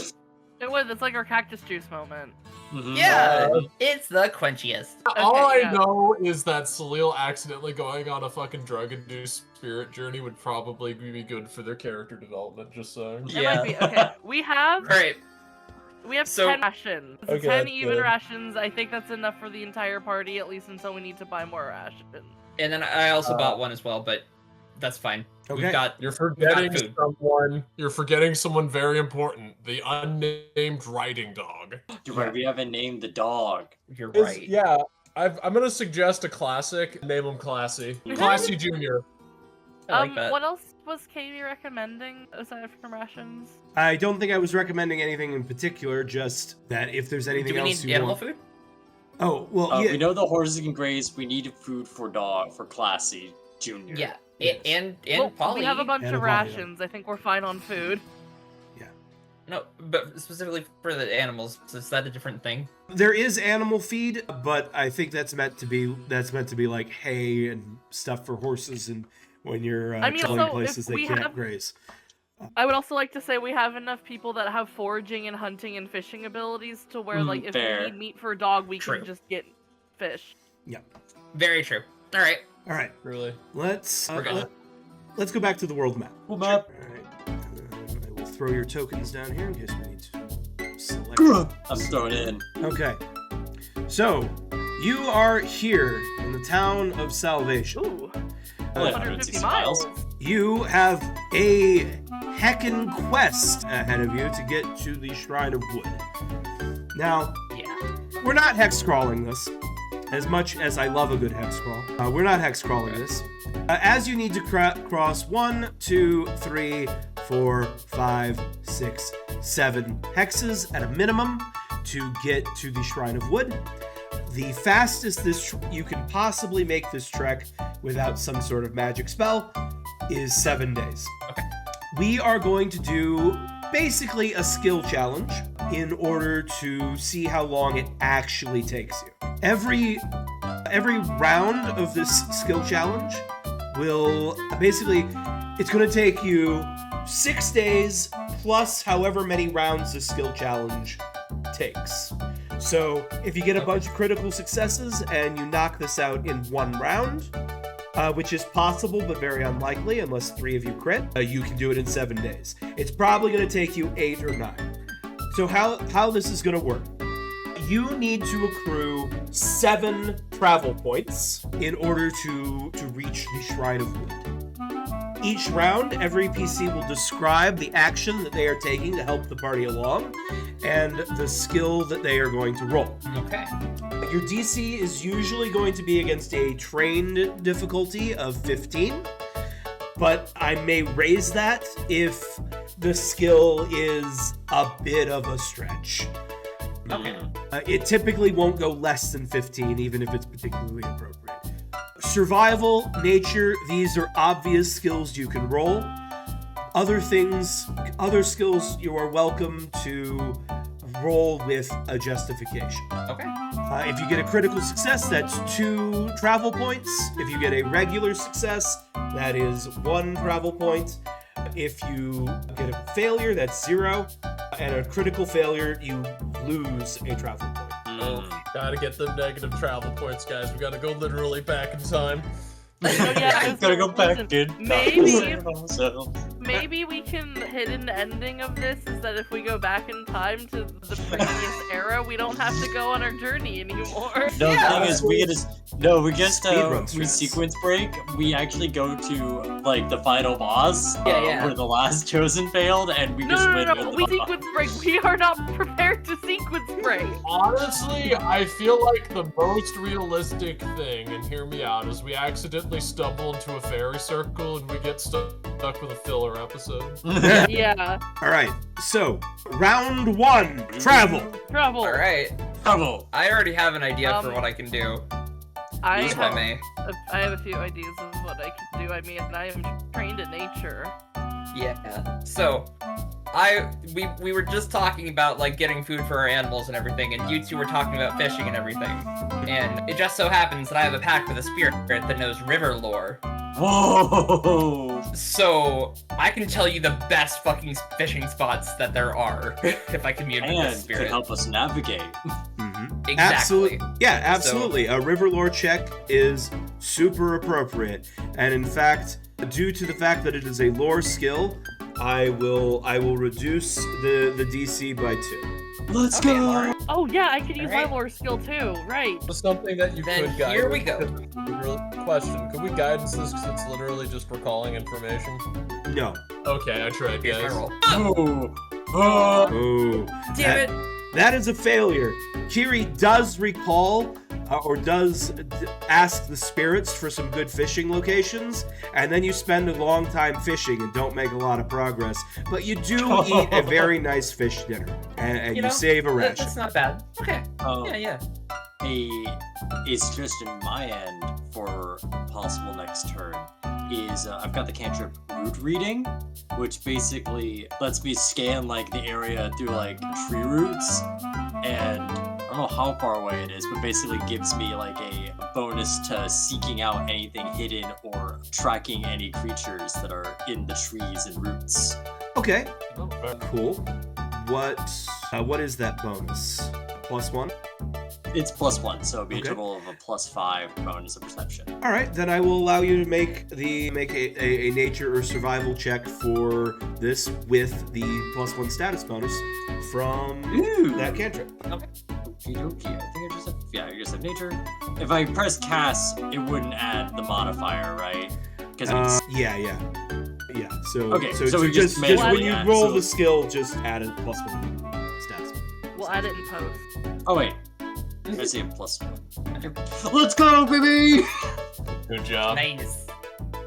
It was. It's like our cactus juice moment. Yeah, it's the quenchiest. All Okay, I know is that Salil accidentally going on a fucking drug-induced spirit journey would probably be good for their character development, just saying. It might be. Okay, we have Alright, 10 rations. Okay, 10 that's even good. rations. I think that's enough for the entire party, at least until we need to buy more rations. and then I also bought one as well, but that's fine. Okay. We've got You're forgetting food. someone. You're forgetting someone very important. The unnamed riding dog. You're right, we haven't named the dog. You're Is- right. Yeah, I'm gonna suggest a classic. Name him Classy. Classy Junior. I like that. What else was Kaybe recommending aside from rations? I don't think I was recommending anything in particular, just that if there's anything Do we else need you animal want. food? Oh, well, yeah. We know the horses can graze. We need food for Classy Junior. Yeah, Yes. and Well, Polly. we have a bunch And of a Polly, rations. I think we're fine on food. No, but specifically for the animals, so is that a different thing? There is animal feed, but I think that's meant to be like hay and stuff for horses, and when you're I mean, traveling so if places they we can't have- graze. I would also like to say we have enough people that have foraging and hunting and fishing abilities to where, like, if fair. we need meat for a dog, we True. can just get fish. Very true. All right. All right, Really? let's We're good. let's go back to the world map. Well, map. All right, I will throw your tokens down here in case we need to select. I'm throwing it in. Okay, so you are here in the town of Salvation. Ooh, Oh, yeah, 150 160 miles. miles. You have a heckin' quest ahead of you to get to the Shrine of Wood. Now, Yeah. we're not hex crawling this, as much as I love a good hex crawl. We're not hex crawling this. As you need to cross 1, 2, 3, 4, 5, 6, 7 hexes at a minimum to get to the Shrine of Wood. The fastest you can possibly make this trek without some sort of magic spell is 7 days. Okay. We are going to do basically a skill challenge in order to see how long it actually takes you. Every round of this skill challenge will basically, it's going to take you 6 days plus however many rounds the skill challenge takes. So if you get a bunch of critical successes and you knock this out in 1 round, which is possible but very unlikely unless 3 of you crit, you can do it in 7 days. It's probably going to take you 8 or 9. So how this is going to work? You need to accrue 7 travel points in order to reach the Shrine of Wood. Each round, every PC will describe the action that they are taking to help the party along and the skill that they are going to roll. Okay. Your DC is usually going to be against a trained difficulty of 15, but I may raise that if the skill is a bit of a stretch. Okay. It typically won't go less than 15, even if it's particularly appropriate. Survival, nature, these are obvious skills you can roll. Other skills, you are welcome to roll with a justification. Okay. If you get a critical success, that's 2 travel points. If you get a regular success, that is 1 travel point. If you get a failure, that's 0. And a critical failure, you lose a travel point. Gotta get them negative travel points, guys. We gotta go literally back in time. Oh, yeah, Gotta go back listen, in. Maybe we can hidden ending of this is that if we go back in time to the previous era, we don't have to go on our journey anymore. No, the thing is, we Speedrun strats. sequence break. We actually go to like the final boss, Yeah. where the last chosen failed, and we just win. No. with We the sequence break. We are not prepared to sequence break. Honestly, I feel like the most realistic thing, and hear me out, is we accidentally stumble into a fairy circle and we get stuck with a filler episode. Yeah. All right, so round 1, travel. Trouble. All right. Bravo. I already have an idea for Um, what I can do. I If I may. have a few ideas of what I can do. I mean, I am trained in nature. Yeah. So, we were just talking about like getting food for our animals and everything, and you two were talking about fishing and everything. And it just so happens that I have a pact with a spirit that knows river lore. Whoa. Google. So I can tell you the best fucking fishing spots that there are if I commune with this And spirit. could help us navigate. Exactly. Absolutely. Yeah, absolutely. A river lore check is super appropriate. And in fact, due to the fact that it is a lore skill, I will reduce the DC by 2. Let's Okay, go! alright. Oh yeah, I could use Alright. my lore skill too. Right. Something that you Then could guide. here we go. Question: could we guidance this because it's literally just recalling information? No. Okay, I tried, Here's my guys. roll. Oh! Oh! Oh. Damn it! That is a failure. Kiri does recall or does ask the spirits for some good fishing locations, and then you spend a long time fishing and don't make a lot of progress. But you do eat a very nice fish dinner, and you know, save a ration. That's not bad. Okay. Yeah. It's just in my end for possible next turn is I've got the cantrip root reading, which basically lets me scan like the area through like tree roots, and I don't know how far away it is, but basically gives me like a bonus to seeking out anything hidden or tracking any creatures that are in the trees and roots. Okay, Oh, cool. What is that bonus? +1? It's +1, so it'd be Okay. a total of a +5 bonus of perception. All right, then I will allow you to make a nature or survival check for this with the +1 status bonus from Ooh! that cantrip. Okie dokie. I think I just have nature. If I press cast, it wouldn't add the modifier, right? Because Yeah. So Okay, so, so we just just when manually you add, roll so- the skill, just add a +1 status. We'll add it in post. oh wait, I see a +1. Okay. Let's go, baby! good job. Nice.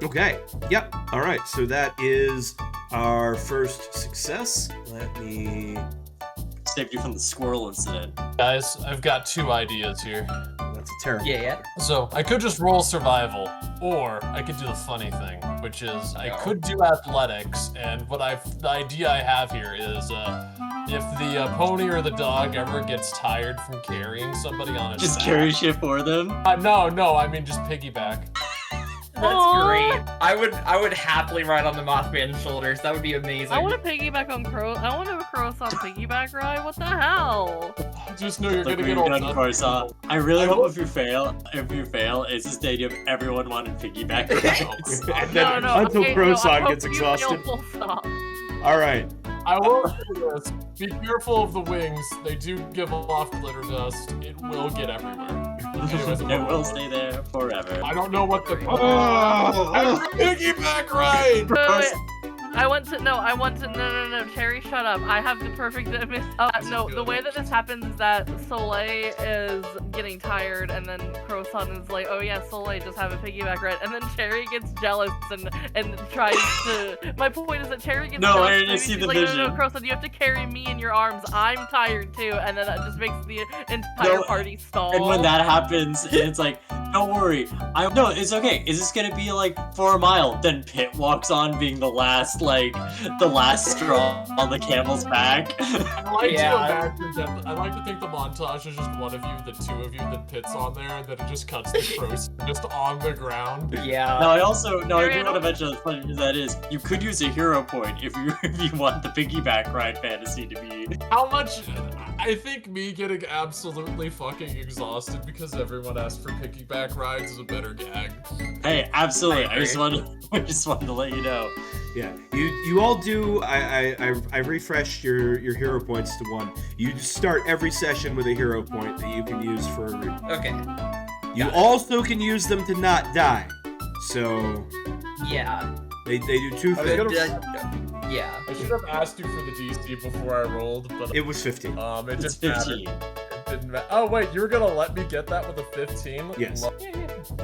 Okay. Yep. All right. So that is our first success. Let me. Saved you from the squirrel incident. Guys, I've got 2 ideas here. That's a terrible. Yeah. So I could just roll survival, or I could do the funny thing, which is I No. could do athletics. And the idea I have here is, if the pony or the dog ever gets tired from carrying somebody on its Just back, carry shit for them. no, I mean just piggyback. That's Aw. great. I would happily ride on the Mothman's shoulders. That would be amazing. I want to piggyback on Crow. I want to Cross on piggyback ride. What the hell? I just know you're Like gonna we've get all done done. Coruscant. I really hope if you fail, it's this idea of everyone wanting piggyback rides. And then No, until okay, Croissant I gets hope you yell exhausted. full stop. All right. I will say this: be careful of the wings. They do give off glitter dust. It will get everywhere. Anyways, It will stay there forever. I don't know what the. Oh! Piggyback ride. Wait. I want to no, Cherry, shut up. I have the perfect no, the way that this happens is that Soleil is getting tired and then Croissant is like, oh yeah, Soleil, just have a piggyback ride, and then Cherry gets jealous and tries to my point is that Cherry gets No, jealous. I Maybe didn't see she's the like, no, vision. Croissant, you have to carry me in your arms. I'm tired too, and then that just makes the entire No, party stall. And when that happens, it's like, don't worry. No, it's okay. Is this gonna be like for a mile? Then Pit walks on, being the last straw on the camel's back. I like Yeah. to imagine that. I like to think the montage is just one of you, the 2 of you, that Pit's on there, and then it just cuts the crows just on the ground. Yeah. I do want to Ariel. mention as funny as that is, you could use a hero point if you want the piggyback ride fantasy to be. How much? I think me getting absolutely fucking exhausted because everyone asked for piggyback rides is a better gag. Hey, absolutely. I I just wanted to let you know. Yeah. You all do. I refreshed your hero points to 1. You start every session with a hero point that you can use for a route. Okay. You Got it. also can use them to not die. So Yeah. they do 2 I was things. gonna- Yeah. I should have asked you for the DC before I rolled, but It was 15. it It's didn't matter. 15. It didn't matter. Oh wait, you were gonna let me get that with a 15? Yes. Lo-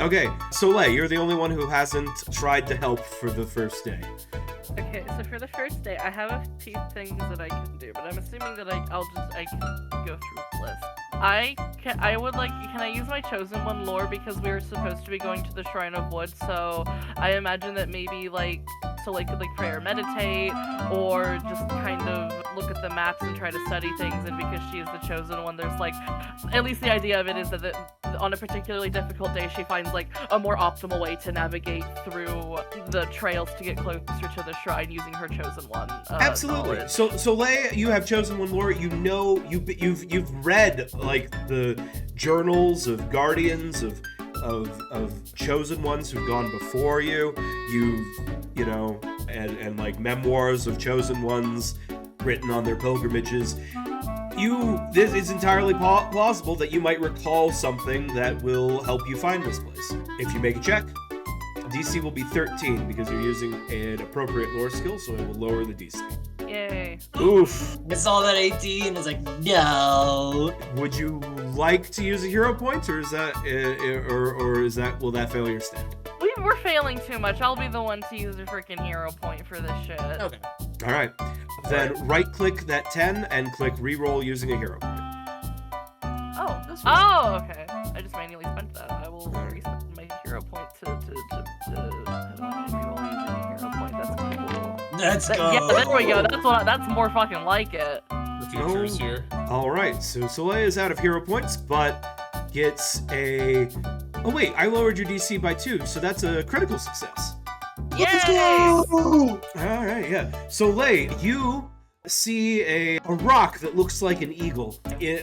Okay, Soleil, you're the only one who hasn't tried to help for the first day. Okay, so for the first day, I have a few things that I can do, but I'm assuming that I can go through the list. Can I use my chosen one lore because we were supposed to be going to the Shrine of Wood, so I imagine that maybe Soleil could like pray or meditate, or just kind of look at the maps and try to study things. And because she is the chosen one, there's like, at least the idea of it is that on a particularly difficult day, she finds like a more optimal way to navigate through the trails to get closer to the shrine using her chosen one. Absolutely. knowledge. So Leia, you have chosen one lore. You know, you've read like the journals of guardians of chosen ones who've gone before you. You know, and like memoirs of chosen ones written on their pilgrimages. This is entirely plausible that you might recall something that will help you find this place. If you make a check, DC will be 13 because you're using an appropriate lore skill, so it will lower the DC. Yay. Oof. It's all that 18. It's like, no. Would you like to use a hero point, or is that, will that failure stand? We're failing too much. I'll be the one to use a freaking hero point for this shit. Okay. All right. Then right-click that 10 and click reroll using a hero point. Oh, okay. I just manually spent that. I will reset my hero point to reroll using a hero point. That's cool. Let's go. Yeah, there we go. That's more fucking like it. The future's here. All right. So Soleil is out of hero points, but gets a... Oh, wait. I lowered your DC by 2, so that's a critical success. Yay! All right, yeah. Soleil, you see a rock that looks like an eagle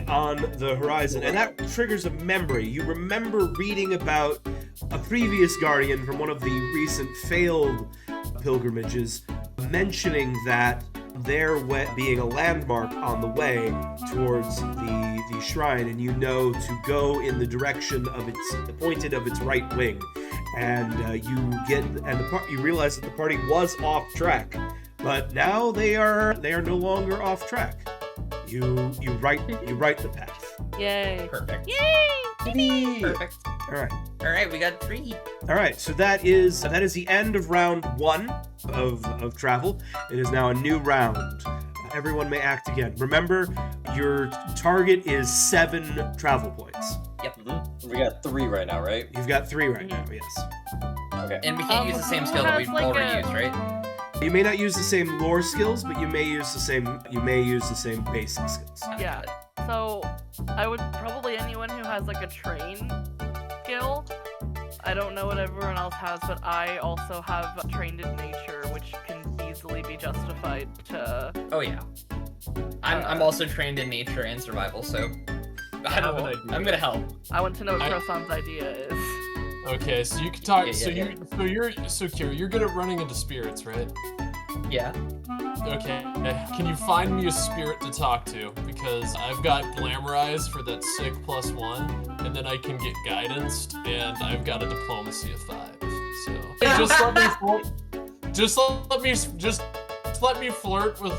on the horizon, and that triggers a memory. You remember reading about a previous guardian from one of the recent failed pilgrimages mentioning that there being a landmark on the way towards the shrine, and you know to go in the direction of the pointed of its right wing, and you realize that the party was off track, but now they are no longer off track. You write the path. Yay. Perfect. Yay! Perfect. All All right, we got 3. right. So that is the end of round 1 of travel. It is now a new round. Everyone may act again. Remember, your target is 7 travel points. Yep. Mm-hmm. We got 3 right now, right? You've got 3 right now. Yes. Okay. And we can't use the same skill that we've That's like already a- used, right? You may not use the same lore skills, but you may use the same basic skills. Yeah. So I would probably anyone who has like a train skill. I don't know what everyone else has, but I also have trained in nature, which can easily be justified to. Oh yeah. I'm also trained in nature and survival, so I don't know. I'm gonna help. I want to know what Croissant's idea is. Okay, so you can talk. Yeah, Kira, you're good at running into spirits, right? Yeah. Okay. Can you find me a spirit to talk to? Because I've got Glamorize for that sick +1, and then I can get Guidanced, and I've got a Diplomacy of 5. So just let me flirt with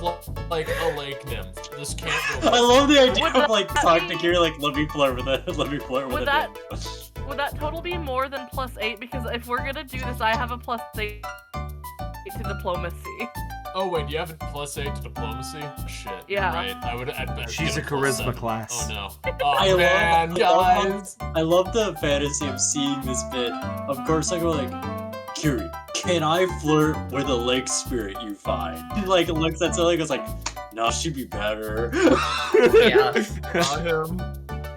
like a lake nymph. This can't go. I love the idea Would of that like talking to Kira, like, let me flirt with it. Let me flirt with Would it. that would that total be more than +8? Because if we're gonna do this, I have a +8 to diplomacy. Oh wait, you have a +8 to diplomacy? Shit. Yeah. Right. I'd better She's get a charisma +7. class. Oh no. Oh man, guys. I love the fantasy of seeing this bit. Of course, I go like, Kiri, can I flirt with a lake spirit you find? He like looks at Soleil and goes like, no, she'd be better. Yeah. Not him.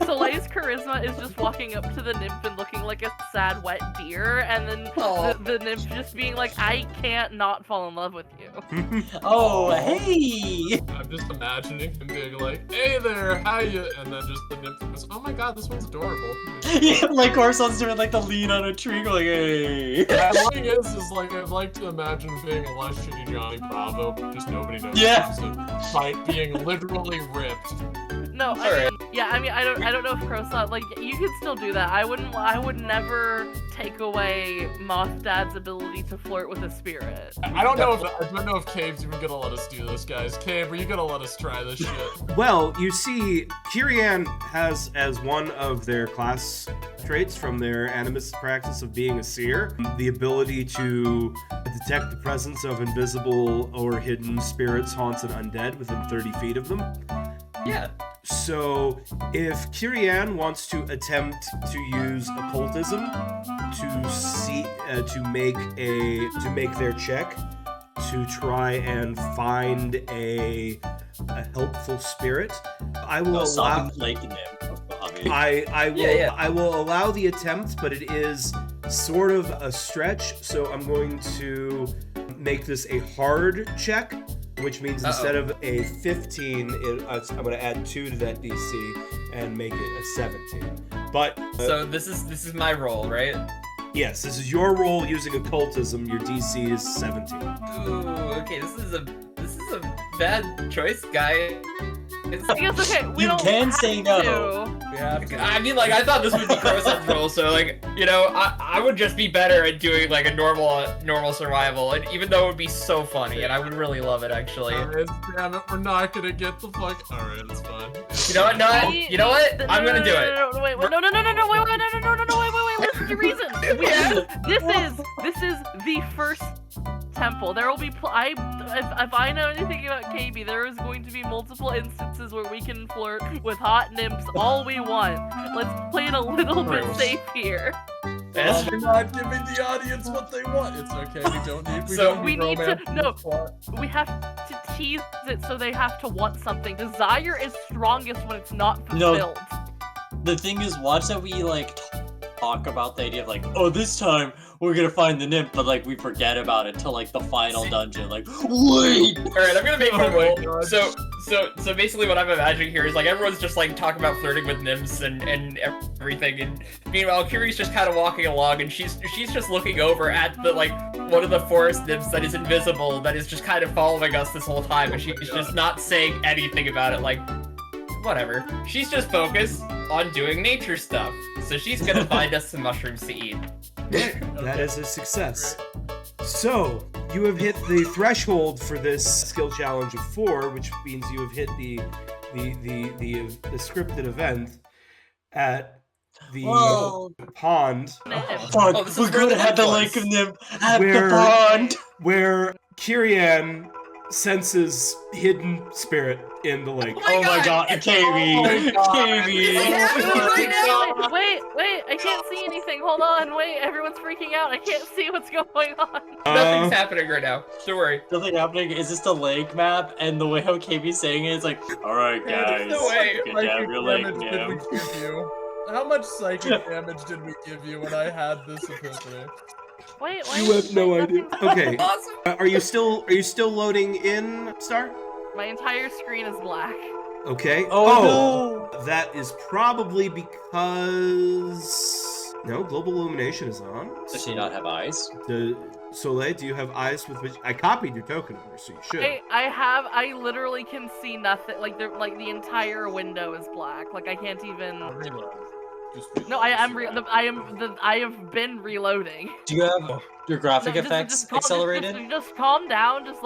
Soleil's charisma is just walking up to the nymph and looking like a sad, wet deer, and then Aw. the nymph just being like, I can't not fall in love with you. Oh, hey! I'm just imagining him being like, hey there, how you? And then just the nymph goes, oh my god, this one's adorable. Yeah, like Corson's doing like the lean on a tree, going, hey. The thing is like, I'd like to imagine being a less shitty Johnny Bravo, but just nobody knows. Yeah. By being literally ripped. No, I mean, I don't know if Croissant, like, you could still do that. I would never take away Moth Dad's ability to flirt with a spirit. I don't know if Kaybe's even gonna let us do this, guys. Kaybe, are you gonna let us try this shit? Well, you see, Kirian has as one of their class traits from their animist practice of being a seer, the ability to detect the presence of invisible or hidden spirits, haunts, and undead within 30 feet of them. Yeah. So, if Kirian wants to attempt to use occultism to make their check, to try and find a helpful spirit. I will allow. Lake nymph, Bobby. I will allow the attempt, but it is sort of a stretch. So I'm going to make this a hard check, which means instead of a 15, I'm going to add 2 to that DC and make it a 17. But So this is my roll, right? yes, this is your roll using occultism. Your DC is 17. Ooh, okay, this is a bad choice, guy. I guess, okay, we You don't can have say no. to. Yeah, I mean, like, I thought this would be Crow's roll, so, like, you know, I would just be better at doing, like, a normal survival, and even though it would be so funny, and I would really love it, actually. Alright, damn it, we're not gonna get the fuck. Alright, it's fine. You know what? No, you know what? I'm gonna do it. No, wait, wait, listen to reason. This is the first temple. There will be if I know anything about Kaybe, there is going to be multiple instances where we can flirt with hot nymphs all we want. Let's play it a little bit safe here. Yes. We're not giving the audience what they want. It's okay. We don't need. We have to tease it so they have to want something. Desire is strongest when it's not fulfilled. The thing is, watch that we like talk about the idea of like, oh, this time we're gonna find the nymph, but like we forget about it till like the final dungeon. Like, wait. All right, I'm gonna make Oh a my roll. God. So basically, what I'm imagining here is like everyone's just like talking about flirting with nymphs and everything, and meanwhile, Kiri's just kind of walking along, and she's just looking over at the like one of the forest nymphs that is invisible, that is just kind of following us this whole time, and she's just not saying anything about it. Like, whatever. She's just focused on doing nature stuff, so she's gonna find us some mushrooms to eat. That is a success. So, you have hit the threshold for this skill challenge of 4, which means you have hit the scripted event at the pond Fuck, Oh, this is we're where gonna the have the nymph lake was. of nymph at Where- the pond. where Kirian senses hidden spirit in the lake. Oh my god, Kaybe. Kaybe. Wait, I can't see anything. Hold on, wait, everyone's freaking out. I can't see what's going on. Nothing's happening right now. Don't worry. Nothing happening. Is this the lake map? And the way how Kaybe's saying it is like, alright guys, no way. good to have your lake damage did we nymph. give you? How much psychic damage did we give you when I had this epiphany? Wait, You have no idea. Okay. Awesome. Are you still loading in, Star? My entire screen is black. Okay. Oh, That is probably because no, global illumination is on. Does she not have eyes? Soleil, do you have eyes with which I copied your token over, so you should. I literally can see nothing. Like the entire window is black. Like I can't even. Reload. No, I have been reloading. Do you have your graphic No, effects calm- accelerated? Just calm down. Just.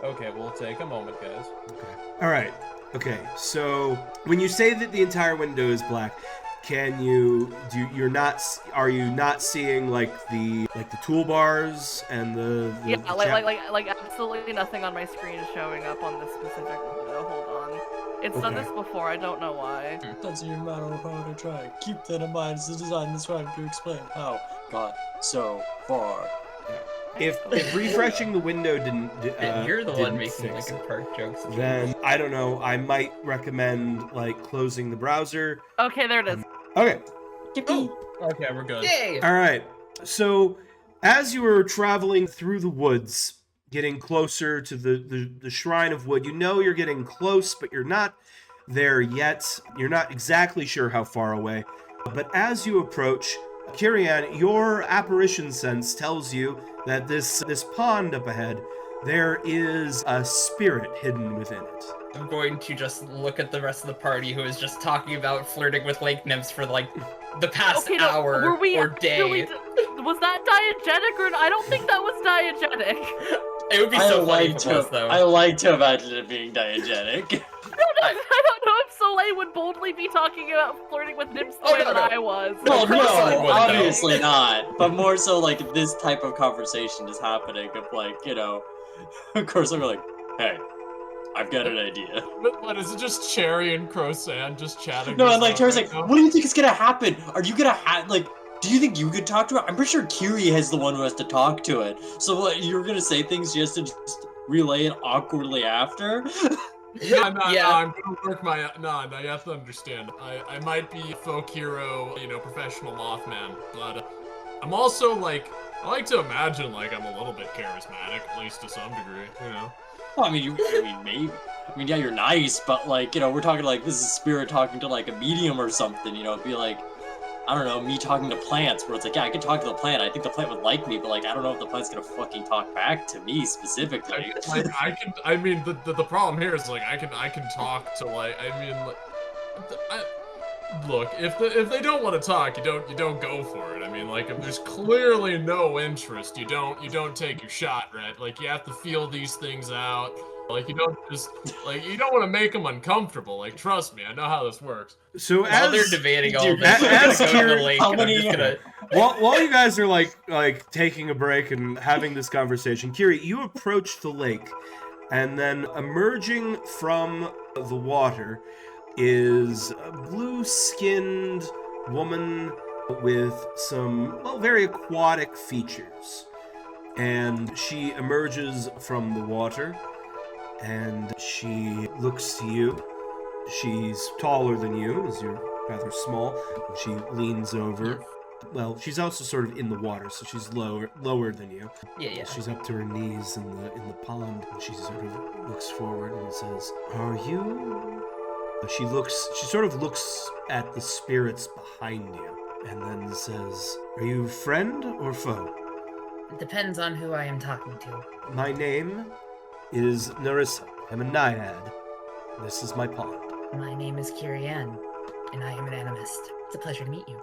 Okay, we'll take a moment, guys. All right. Okay. So when you say that the entire window is black, are you not seeing like the toolbars and the Yeah, chat? like absolutely nothing on my screen is showing up on this specific window. Hold on. It's done Okay. this before. I don't know why. Doesn't even matter how to try. Keep that in mind as the design this rhyme to explain how got so far. If refreshing the window didn't, You're the one didn't making fix like it, park jokes. then I don't know. I might recommend like closing the browser. Okay, there it is. Okay. Okay, we're good. Yay! All right. So, as you were traveling through the woods, getting closer to the Shrine of Wood, you know you're getting close, but you're not there yet. You're not exactly sure how far away. But as you approach, Kirian, your apparition sense tells you that this pond up ahead, there is a spirit hidden within it. I'm going to just look at the rest of the party who is just talking about flirting with lake nymphs for like the past Okay, no, hour were we or day. was that diegetic or I don't think that was diegetic. It would be so funny if it was, though. I like to imagine it being diegetic. I don't know if Soleil would boldly be talking about flirting with nymphs the way no, that no. I was. Well, Of course I no, would, though. obviously not. But more so like this type of conversation is happening of like, you know, of course I'm like, hey, I've got an idea. What is it? Just Cherry and Croissant just chatting? No, this and like out Cherry's right like, now? what do you think is gonna happen? Are you gonna like Do you think you could talk to her? I'm pretty sure Kiri is the one who has to talk to it. So what, you're gonna say things she has to just relay it awkwardly after? No, Yeah. I'm gonna work my. No, you have to understand. I might be a folk hero, professional Mothman, but I'm also like, I like to imagine like I'm a little bit charismatic, at least to some degree, Well, I mean, maybe. I mean, yeah, you're nice, but like, we're talking like this is spirit talking to like a medium or something. It'd be like, I don't know, me talking to plants, where it's like, yeah, I can talk to the plant. I think the plant would like me, but like, I don't know if the plant's gonna fucking talk back to me specifically. Like I can. I mean, the problem here is like I can talk to like. I mean, look, if they don't want to talk, you don't go for it. I mean, like if there's clearly no interest, you don't take your shot, right? Like you have to feel these things out. Like you don't just like you don't want to make them uncomfortable. Like trust me, I know how this works. So While they're as debating all Dude, this, I'm as gonna go to the Kira- lake how and I'm many- just gonna. while you guys are like taking a break and having this conversation, Kiri, you approach the lake, and then emerging from the water is a blue-skinned woman with some very aquatic features, and she emerges from the water, and she looks to you. She's taller than you, as you're rather small. And she leans over. Well, she's also sort of in the water, so she's lower than you. Yeah. She's up to her knees in the pond, and she sort of looks forward and says, "Are you?" She sort of looks at the spirits behind you, and then says, "Are you friend or foe?" It depends on who I am talking to. My name is Narissa. I'm a naiad. This is my pond. My name is Kirian, and I am an animist. It's a pleasure to meet you.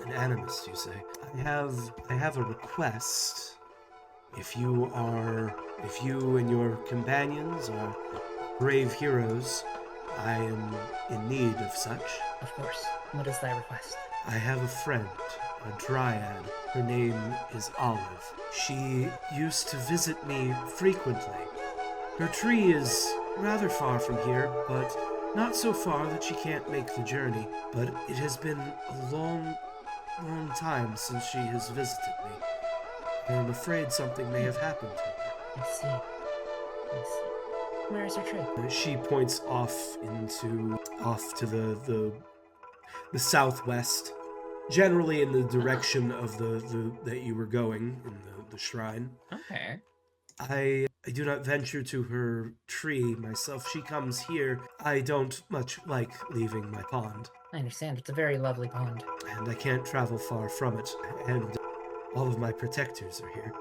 An animist, you say? I have a request. If you and your companions are brave heroes, I am in need of such. Of course. What is thy request? I have a friend, a dryad. Her name is Olive. She used to visit me frequently. Her tree is rather far from here, but not so far that she can't make the journey. But it has been a long time since she has visited me. I am afraid something may have happened to her. I see. Where is her tree? She points off to the southwest, generally in the direction of the that you were going in the shrine. Okay. I do not venture to her tree myself. She comes here. I don't much like leaving my pond, I understand. It's a very lovely pond. and I can't travel far from it. And all of my protectors are here.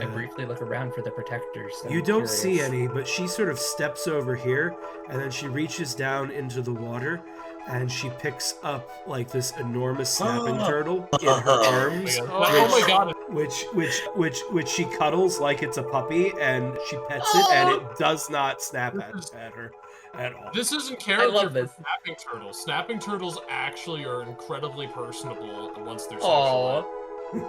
I briefly look around for the protectors. So You I'm don't see curious. any, but she sort of steps over here, and then she reaches down into the water, and she picks up like this enormous snapping turtle in her arms, Oh my god. which she cuddles like it's a puppy, and she pets it, and it does not snap at her at all. This isn't I character love for this. snapping turtles. Snapping turtles actually are incredibly personable once they're Aw. socialized.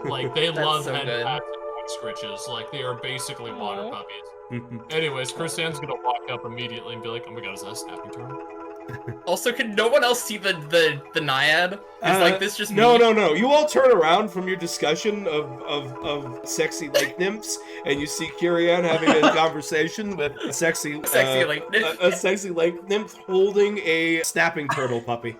Like they That's love so head good. pats and back scritches. Like they are basically water Aw. puppies. Anyways, Chris Ann's gonna walk up immediately and be like, "Oh my god, is that a snapping turtle?" Also, can no one else see the naiad? Is like this just no. me? You all turn around from your discussion of sexy lake nymphs, and you see Kirian having a conversation with a sexy Lake nymph. a sexy lake nymph holding a snapping turtle puppy.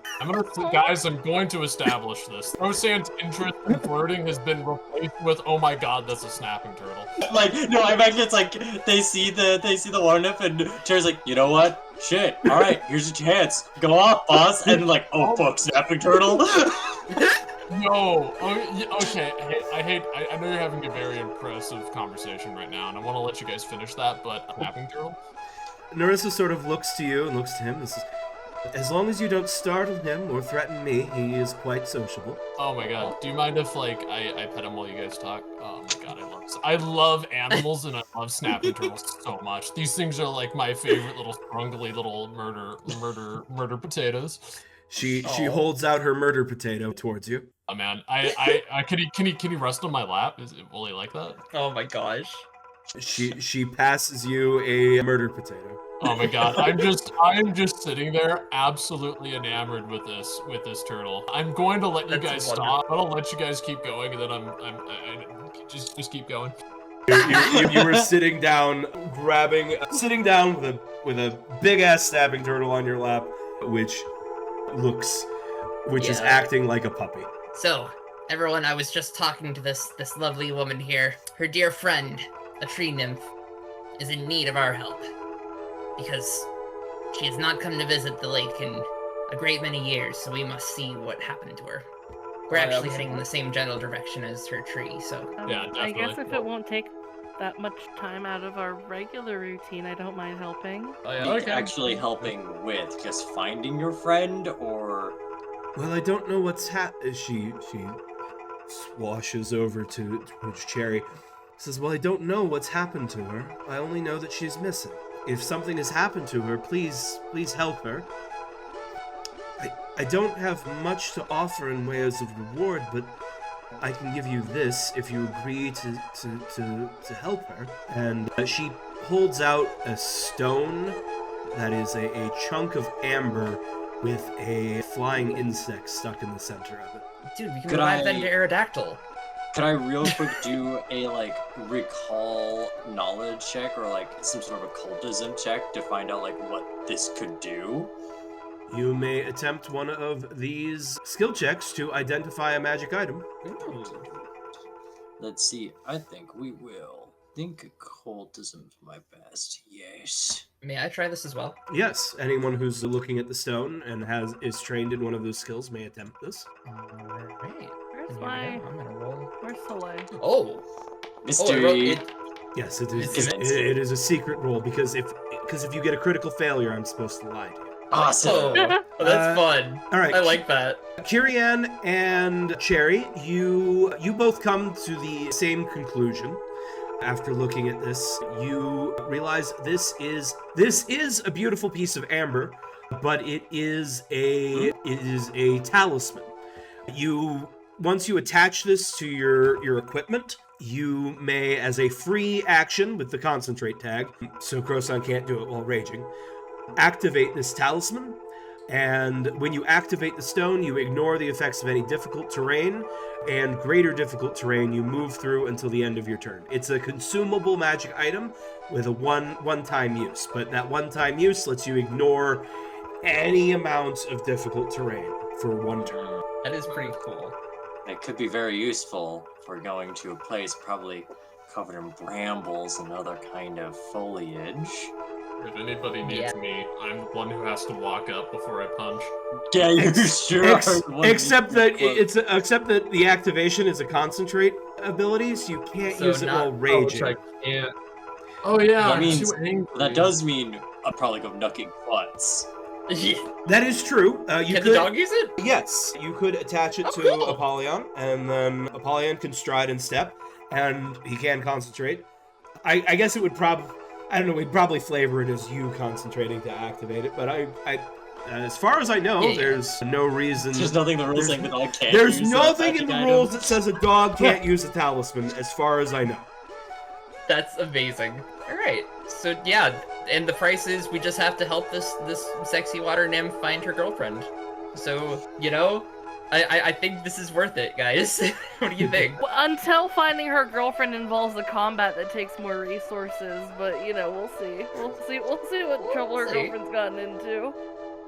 Guys, I'm going to establish this. Rosan's interest in flirting has been replaced with, "Oh my god, that's a snapping turtle." Like, no, I imagine it's like they see the water nymph and Cherry's like, you know what? Shit. All right, here's a chance. Go off, boss. And like, oh fuck, snapping turtle. No. Okay. I know you're having a very impressive conversation right now, and I want to let you guys finish that. But snapping turtle. Narissa sort of looks to you and looks to him. This is, as long as you don't startle him or threaten me, he is quite sociable. Oh my god. Do you mind if like I pet him while you guys talk? Oh my god, I love animals and I love snapping turtles so much. These things are like my favorite little scrungly little murder potatoes. She holds out her murder potato towards you. Oh man, can he rest on my lap? Will he like that? Oh my gosh. She passes you a murder potato. Oh my god, I'm just sitting there absolutely enamored with this turtle. I'm going to let you That's guys wonderful. stop, but I'll let you guys keep going, and then I just keep going. You were sitting down with a big ass snapping turtle on your lap, which is Yeah. acting like a puppy. So, everyone, I was just talking to this lovely woman here. Her dear friend, a tree nymph, is in need of our help. Because she has not come to visit the lake in a great many years, so we must see what happened to her. We're actually heading in the same general direction as her tree, so... Yeah, I guess definitely. if it won't take that much time out of our regular routine, I don't mind helping. Oh, yeah, Like, okay. actually helping with just finding your friend, or Well, I don't know what's She swashes over towards Cherry. Says, well, I don't know what's happened to her. I only know that she's missing. If something has happened to her, please help her. I don't have much to offer in ways of reward, but I can give you this if you agree to help her. And she holds out a stone that is a chunk of amber with a flying insect stuck in the center of it. Dude, we can Could revive I- them to Aerodactyl. could I real quick do a like recall knowledge check or like some sort of occultism check to find out like what this could do? You may attempt one of these skill checks to identify a magic item. Let's see. I think we will. Think occultism's my best. Yes. May I try this as well? Yes, anyone who's looking at the stone and is trained in one of those skills may attempt this. Alright. Where's my... I'm gonna roll. Where's Soleil? Oh! Mystery. Yes, it is. Is it? It is a secret roll because if you get a critical failure, I'm supposed to lie to you. Awesome. Oh, that's fun. All right, I like that. Kirian and Cherry, you both come to the same conclusion. After looking at this, you realize this is a beautiful piece of amber, but it is a talisman. Once you attach this to your equipment, you may, as a free action with the concentrate tag, so Croson can't do it while raging, activate this talisman. And when you activate the stone, you ignore the effects of any difficult terrain, and greater difficult terrain you move through until the end of your turn. It's a consumable magic item with a one-time use, but that one-time use lets you ignore any amount of difficult terrain for one turn. That is pretty cool. It could be very useful for going to a place probably covered in brambles and other kind of foliage. If anybody needs me, I'm the one who has to walk up before I punch. Yeah, you sure are the one who Except needs that to look. except that the activation is a concentrate ability, so you can't So use it not- while raging. I can't. Oh yeah, That I'm means- too angry. That does mean I'll probably go knucking butts. That is true. You Can could, the dog use it? yes, you could attach it Oh, to cool. Apollyon, and then Apollyon can stride and step, and he can concentrate. I guess it would I don't know, we'd probably flavor it as you concentrating to activate it, but as far as I know, Yeah, yeah. there's no reason. There's nothing in the rules There's- saying the dog can't There's use nothing magic in the item. rules that says a dog can't use a talisman, as far as I know. That's amazing. Alright, so yeah, and the price is we just have to help this sexy water nymph find her girlfriend. So, you know, I think this is worth it, guys. What do you think? Well, until finding her girlfriend involves a combat that takes more resources, but you know, we'll see. We'll see what trouble her See. girlfriend's gotten into.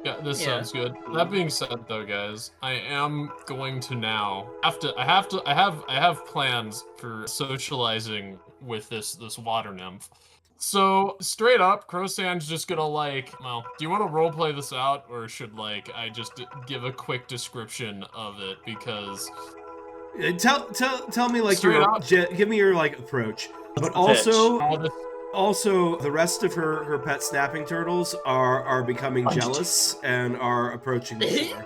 Yeah, this Yeah. sounds good. That being said, though, guys, I am going to now I have plans for socializing with this water nymph. So straight up, Crowsand's just gonna well, do you want to roleplay this out, or should I just give a quick description of it? Because Tell me Straight your up. give me your approach, but the also the rest of her pet snapping turtles are becoming jealous and are approaching the shore.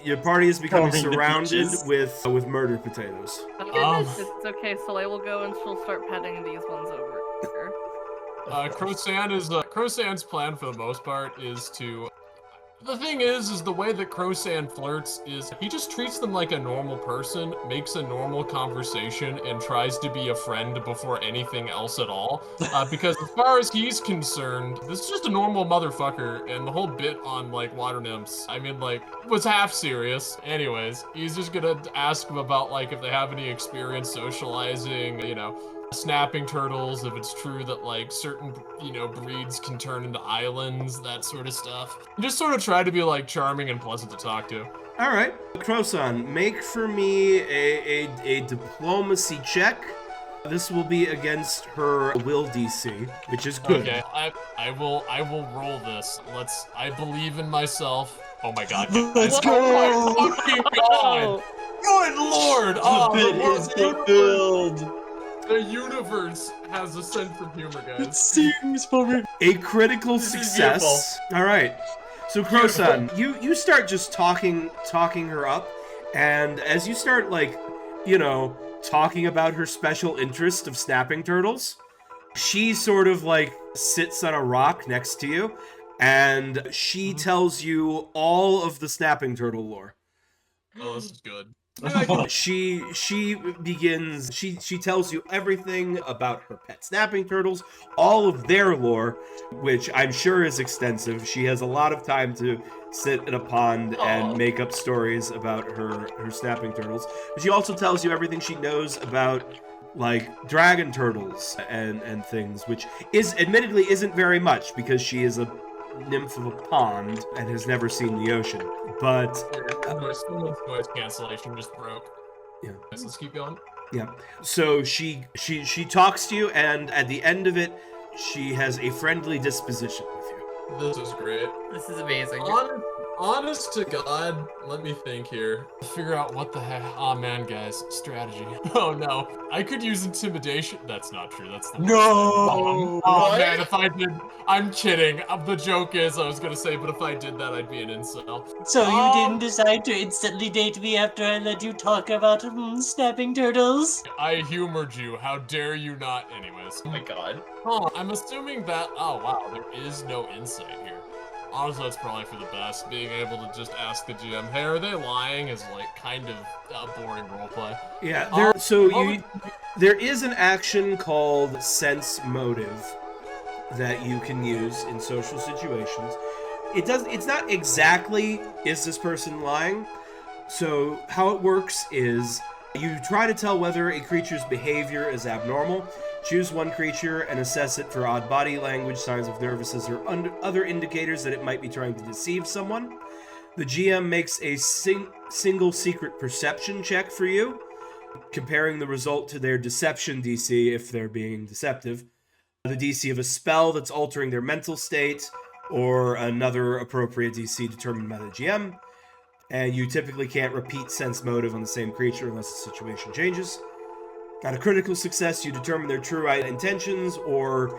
Your party is becoming Combing the surrounded beaches. with murder potatoes. It's okay, Soleil will go and she'll start petting these ones over. Crowsand's plan for the most part is to The thing is the way that Crosan flirts is he just treats them like a normal person, makes a normal conversation, and tries to be a friend before anything else at all. Because as far as he's concerned, this is just a normal motherfucker, and the whole bit on, like, water nymphs, I mean, like, was half serious. Anyways, he's just gonna ask them about, like, if they have any experience socializing, you know, snapping turtles, if it's true that, like, certain, you know, breeds can turn into islands, that sort of stuff. Just sort of try to be, like, charming and pleasant to talk to. All right, Crosan, make for me a diplomacy check. This will be against her will DC, which is good. Okay, I will roll this. I believe in myself. Oh my god. Let's go! Oh my fucking god! Good lord! Oh, The bit is fulfilled! The universe has a sense of humor, It guys. sings for me. A critical success. All right. So Crosan, you start just talking her up, and as you start, like, you know, talking about her special interest of snapping turtles, she sort of, like, sits on a rock next to you, and she tells you all of the snapping turtle lore. Oh, this is good. She tells you everything about her pet snapping turtles, all of their lore, which I'm sure is extensive. She has a lot of time to sit in a pond and make up stories about her snapping turtles. But she also tells you everything she knows about, like, dragon turtles and things, which admittedly isn't very much because she is a nymph of a pond and has never seen the ocean. But Noise cancellation just broke. Yeah. Let's keep going. yeah, so she talks to you, and at the end of it, she has a friendly disposition with you. This is great. This is amazing. Honest to God, let me think here. Figure out what the heck. Oh man, guys, strategy. Oh no, I could use intimidation. That's not true. That's the No! Oh man, if I did, I'm kidding. The joke is, I was gonna say, but if I did that, I'd be an incel. So you didn't decide to instantly date me after I let you talk about snapping turtles? I humored you. How dare you not? Anyways. Oh my god. Oh, I'm assuming that. Oh wow, there is no insight here. Honestly, that's probably for the best. Being able to just ask the GM, hey, are they lying, is like kind of a boring roleplay. Yeah, there is an action called sense motive that you can use in social situations. It's not exactly, is this person lying? So how it works is you try to tell whether a creature's behavior is abnormal. Choose one creature and assess it for odd body language, signs of nervousness, or other indicators that it might be trying to deceive someone. The GM makes a single secret perception check for you, comparing the result to their deception DC if they're being deceptive, the DC of a spell that's altering their mental state, or another appropriate DC determined by the GM. And you typically can't repeat sense motive on the same creature unless the situation changes. On a critical success, you determine their true intentions or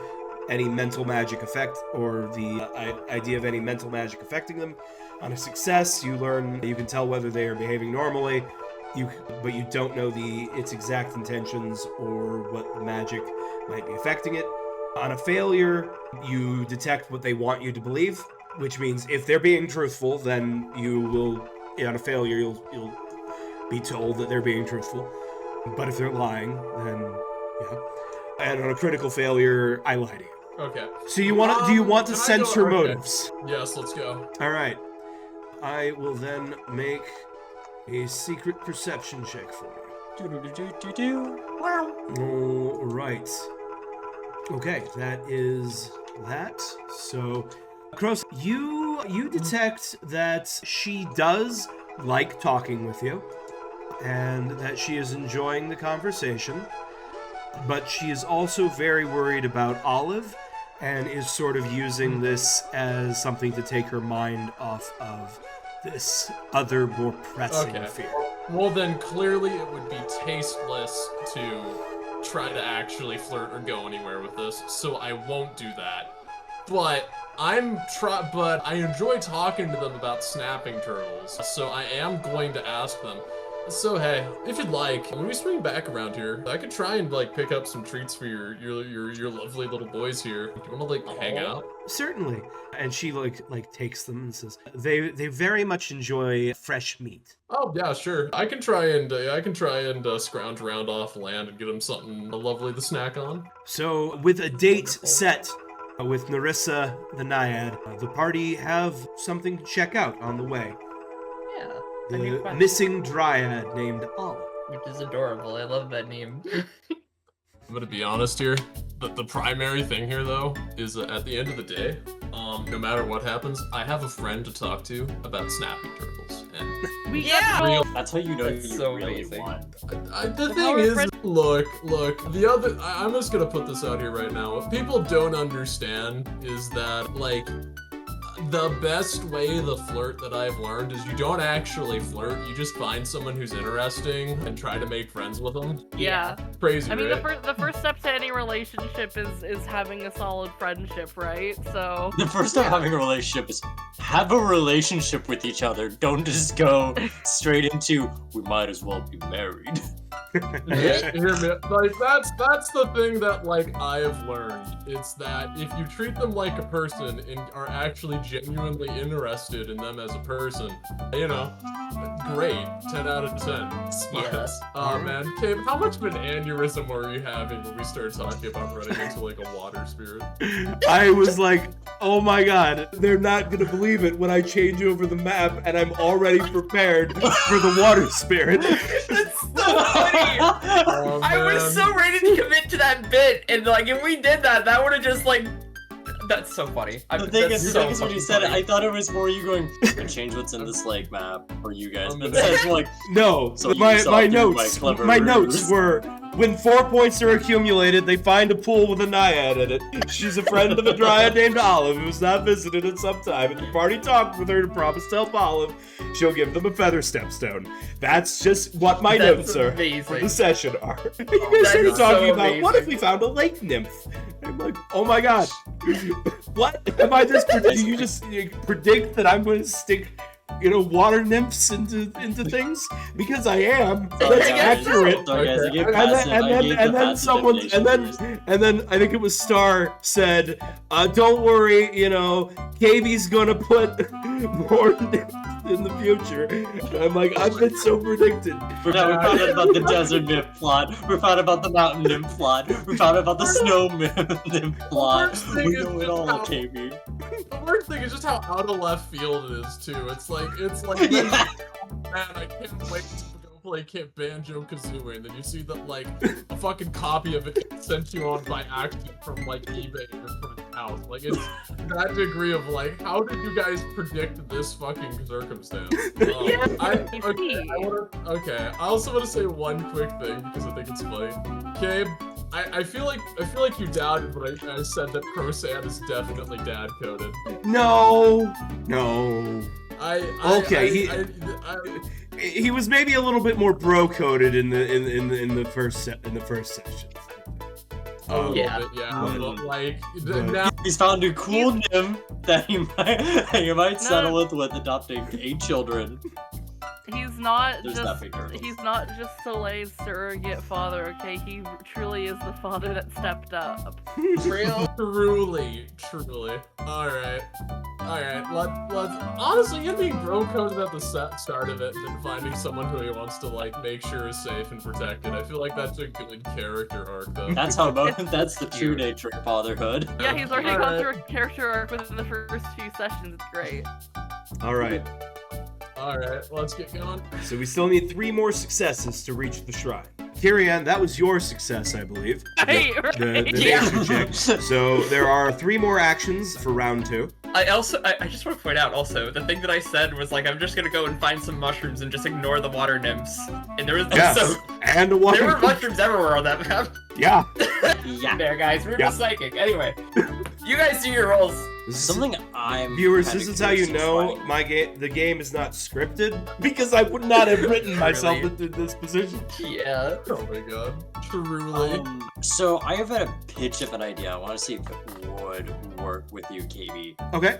any mental magic effect, or the idea of any mental magic affecting them. On a success, you can tell whether they are behaving normally, but you don't know its exact intentions or what magic might be affecting it. On a failure, you detect what they want you to believe, which means if they're being truthful, then you will, on a failure, you'll be told that they're being truthful. But if they're lying, then yeah. And on a critical failure, I lie to you. Okay. So do you want to can I sense go- her okay. motives? Yes, let's go. All right. I will then make a secret perception check for you. All right. Okay, that is that. So, Cross, you detect that she does like talking with you, and that she is enjoying the conversation, but she is also very worried about Olive, and is sort of using this as something to take her mind off of this other, more pressing fear. Well, then clearly it would be tasteless to try to actually flirt or go anywhere with this, so I won't do that. But I enjoy talking to them about snapping turtles, so I am going to ask them, So hey, if you'd like, when we swing back around here, I could try and like pick up some treats for your lovely little boys here. Do you want to like hang out? Certainly. And she like takes them and says, they very much enjoy fresh meat. Oh yeah, sure. I can try and scrounge around off land and get them something lovely to snack on. So with a date set with Narissa the Naiad, the party have something to check out on the way. Yeah. The missing dryad named Olive. Which is adorable. I love that name. I'm gonna be honest here. The primary thing here, though, is that at the end of the day, no matter what happens, I have a friend to talk to about snapping turtles. And Yeah! That's how you know That's you so really amazing. want. the thing is, look, I'm just gonna put this out here right now. What people don't understand is that, like, the best way to flirt that I've learned is you don't actually flirt, you just find someone who's interesting and try to make friends with them. Yeah. Crazy, I mean, right? the first step to any relationship is having a solid friendship, right? So. The first step having a relationship is have a relationship with each other. Don't just go straight into we might as well be married. Hear me? Like that's the thing that like I have learned. It's that if you treat them like a person and are actually genuinely interested in them as a person, you know, great, 10 out of 10. Smiles. Oh man, Kaybe, how much of an aneurysm were you having when we started talking about running into like a water spirit? I was like, oh my god, they're not gonna believe it when I change over the map and I'm already prepared for the water spirit. That's so funny! Oh, I was man. so ready to commit to that bit, and like if we did that, that would have just like. That's so funny. The thing is when you fucking said it, funny. I thought it was more you going, I change what's in this lake map for you guys, but instead it's more like, No, So you my saw my through my notes clever my ruse. notes were when 4 points are accumulated, they find a pool with a naiad in it. She's a friend of a dryad named Olive who's not visited in some time, and the party talked with her to promise to help Olive. She'll give them a feather stepstone. That's just what my That's notes are amazing. for the session are. You guys That started is talking so about what if amazing. we found a lake nymph? I'm like, oh my god, what? Am I just predicting? You just predict that I'm going to stick, water nymphs into things because I am. sorry, That's guys. accurate. Sorry, guys, I gave And passive- I gave the then passive someone, definition and then I think it was Star said, "Don't worry, Kaybe's gonna put more in the future." And I'm like, I've been so predicted. We found out about the desert nymph plot. We found out about the mountain nymph plot. We found out about the snow nymph plot. worst thing We is know it just all, how- KB. The worst thing is just how out of left field it is too. It's like Yeah. man, I can't wait to go play Kit Banjo Kazooie, and then you see that like a fucking copy of it sent you on by accident from like eBay or from his house. Like it's that degree of like, how did you guys predict this fucking circumstance? I also want to say one quick thing because I think it's funny. Kaybe, I feel like you doubted when I said that Crosan is definitely dad coded. No. He was maybe a little bit more bro coded in the first session. A little Yeah. bit, yeah. But- But like but- now, He's found a cool nymph that he might settle with adopting 8 children. He's not There's just nothing turtles. he's not just Soleil's surrogate father, okay? He truly is the father that stepped up. Real. truly. All right. Let's honestly, him being bro coded at the start of it and then finding someone who he wants to like make sure is safe and protected. I feel like that's a good character arc, though. That's that's the true nature of fatherhood. Yeah, he's already All gone right. through a character arc within the first few sessions. It's great. All right. All right, let's get going. So we still need 3 more successes to reach the shrine. Kirian, that was your success, I believe. Right, The right. nature check. So there are 3 more actions for round 2. I just want to point out also, the thing that I said was like, I'm just gonna go and find some mushrooms and just ignore the water nymphs. And there was Yes. so And a there were water. mushrooms everywhere on that map. Yeah. Yeah. There, guys, we're Yeah. just psychic. Anyway, you guys do your rolls. This is- Something I'm Viewers, kinda this is how you curious know trying- the game is not scripted, because I would not have written myself Really? into this position. Yeah. Oh my god. Truly. So I have a pitch of an idea. I want to see if it would work with you, KB. Okay.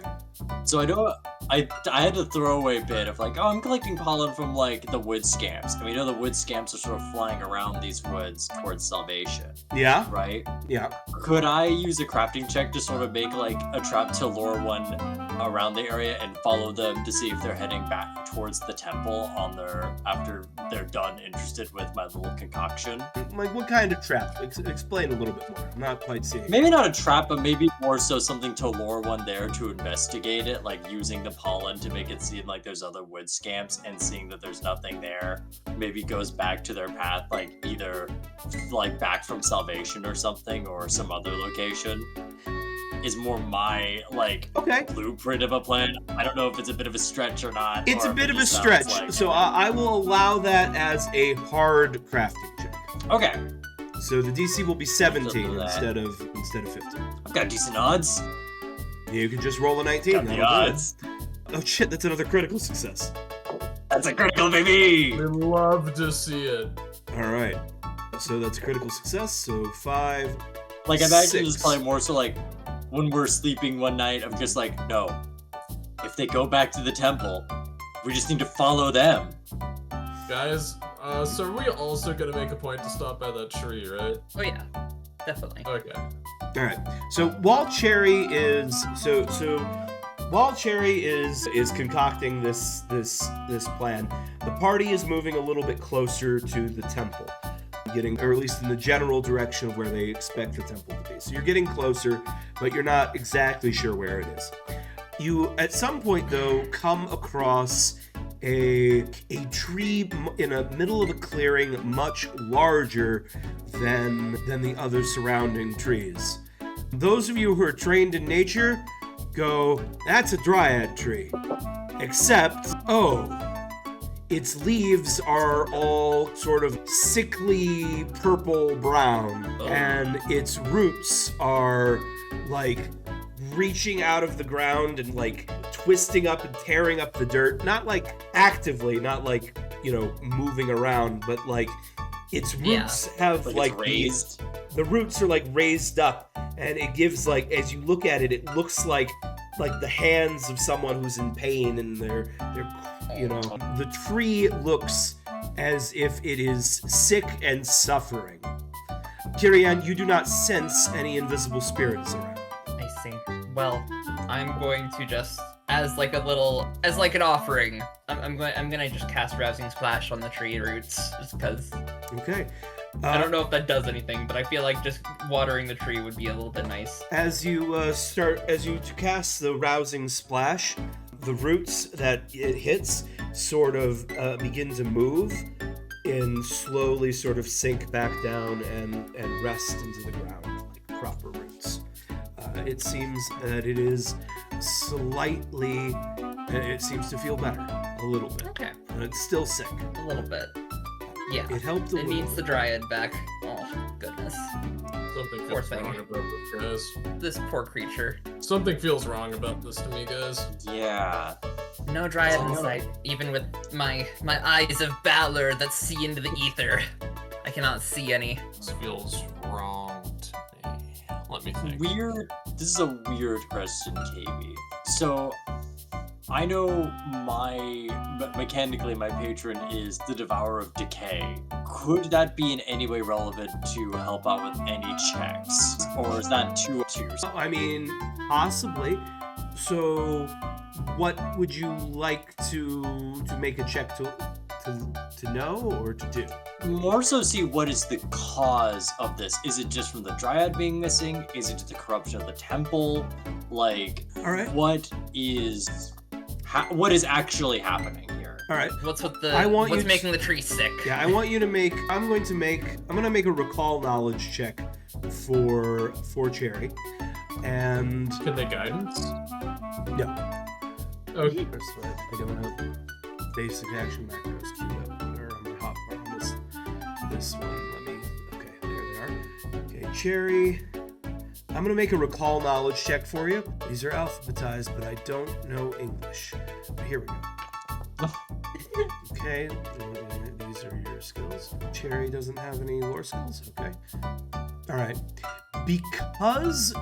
So I know I had a throwaway bit of like, oh, I'm collecting pollen from like the wood scamps, and we know the wood scamps are sort of flying around these woods towards Salvation, Yeah, right? yeah. Could I use a crafting check to sort of make like a trap to lure one around the area and follow them to see if they're heading back towards the temple on their after they're done interested with my little concoction? Like, what kind of trap? Explain a little bit more. I'm not quite seeing. Maybe not a trap, but maybe more so something to lure one there to investigate it, like using the pollen to make it seem like there's other wood scamps, and seeing that there's nothing there, maybe goes back to their path, like either like back from Salvation or something, or some other location. Is more my like blueprint of a plan. I don't know if it's a bit of a stretch or not. It's or a if bit it of a just stretch, sounds like so I will allow that as a hard crafting check. Okay. So the DC will be 17 Don't do that. instead of 15. I've got decent odds. You can just roll a 19. Got the that'll do it. odds. Oh shit, that's another critical success. That's a critical, baby. We love to see it. All right. So that's a critical success. So 5. Like I imagine 6. it's probably more so like when we're sleeping one night, I'm just like, no. If they go back to the temple, we just need to follow them. Guys, so are we also gonna make a point to stop by that tree, right? Oh yeah, definitely. Okay. All right. So while Cherry is concocting this plan, the party is moving a little bit closer to the temple, getting, or at least in the general direction of where they expect the temple to be. So you're getting closer, but you're not exactly sure where it is. You, at some point though, come across a tree in the middle of a clearing much larger than the other surrounding trees. Those of you who are trained in nature go, that's a dryad tree. Except, its leaves are all sort of sickly purple brown, and its roots are like reaching out of the ground and like twisting up and tearing up the dirt, not like actively, not like, moving around, but like its roots have like raised. The roots are like raised up, and it gives like, as you look at it, it looks like the hands of someone who's in pain, and they're the tree looks as if it is sick and suffering. Kirian, you do not sense any invisible spirits around. I see. Well, I'm going to just, as like an offering, I'm gonna just cast Rousing Splash on the tree roots, just because. Okay. I don't know if that does anything, but I feel like just watering the tree would be a little bit nice. As you cast the Rousing Splash, the roots that it hits sort of begin to move and slowly sort of sink back down and rest into the ground like proper roots. It seems that it is it seems to feel better a little bit. Okay. But it's still sick. A little bit. Yeah. It helped a It little. needs the dryad back. Oh, goodness. Something Poor feels thing. wrong about this, guys. This poor creature. Something feels wrong about this to me, guys. Yeah. No dryad in sight, even with my eyes of valor that see into the ether. I cannot see any. This feels wrong to me. Let me think. This is a weird question, Kaybe. So, I know mechanically my patron is the Devourer of Decay. Could that be in any way relevant to help out with any checks? Or is that too obtuse? I mean, possibly. So, what would you like to make a check to know or to do? More so see what is the cause of this. Is it just from the Dryad being missing? Is it just the corruption of the temple? Like, All right. what is actually happening here? All right. What's you making the tree sick? Yeah, I want you to make. I'm going to make a recall knowledge check for Cherry, and Can they guidance? no. Okay. That's right. I don't have basic action macros queued up or on my hotbar on this one. Okay, there they are. Okay, Cherry. I'm gonna make a recall knowledge check for you. These are alphabetized, but I don't know English. Here we go. Okay, these are your skills. Cherry doesn't have any lore skills. Okay. All right. Because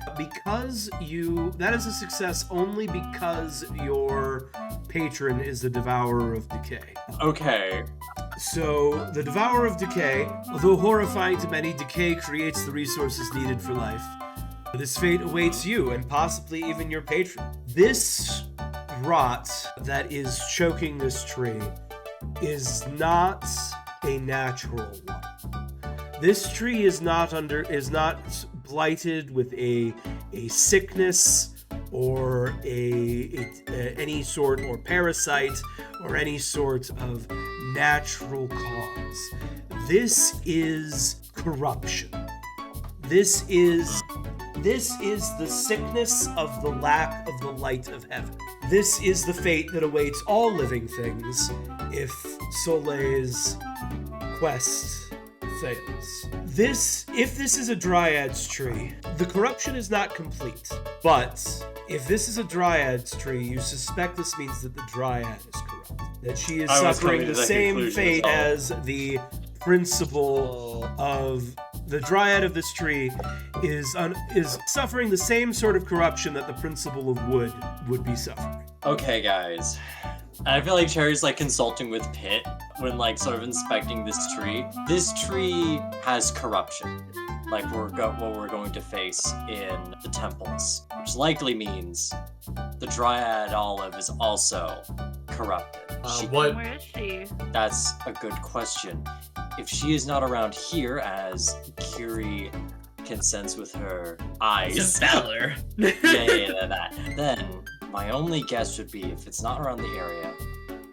That is a success only because your patron is the Devourer of Decay. Okay. So, the Devourer of Decay, although horrifying to many, decay creates the resources needed for life. This fate awaits you, and possibly even your patron. This rot that is choking this tree is not a natural one. This tree is not blighted with a sickness or any sort or parasite or any sort of natural cause. This is corruption. This is the sickness of the lack of the light of heaven. This is the fate that awaits all living things if Soleil's quest fails. If this is a Dryad's tree, the corruption is not complete. But if this is a Dryad's tree, you suspect this means that the Dryad is corrupt. That she is suffering the same fate as the principle of the Dryad of this tree is suffering the same sort of corruption that the principle of wood would be suffering. Okay, guys. I feel like Cherry's like consulting with Pitt when like sort of inspecting this tree. This tree has corruption, like what we're going to face in the temples, which likely means the Dryad Olive is also corrupted. Where is she? That's a good question. If she is not around here, as Curie can sense with her eyes, It's a Valor. that. Then my only guess would be if it's not around the area,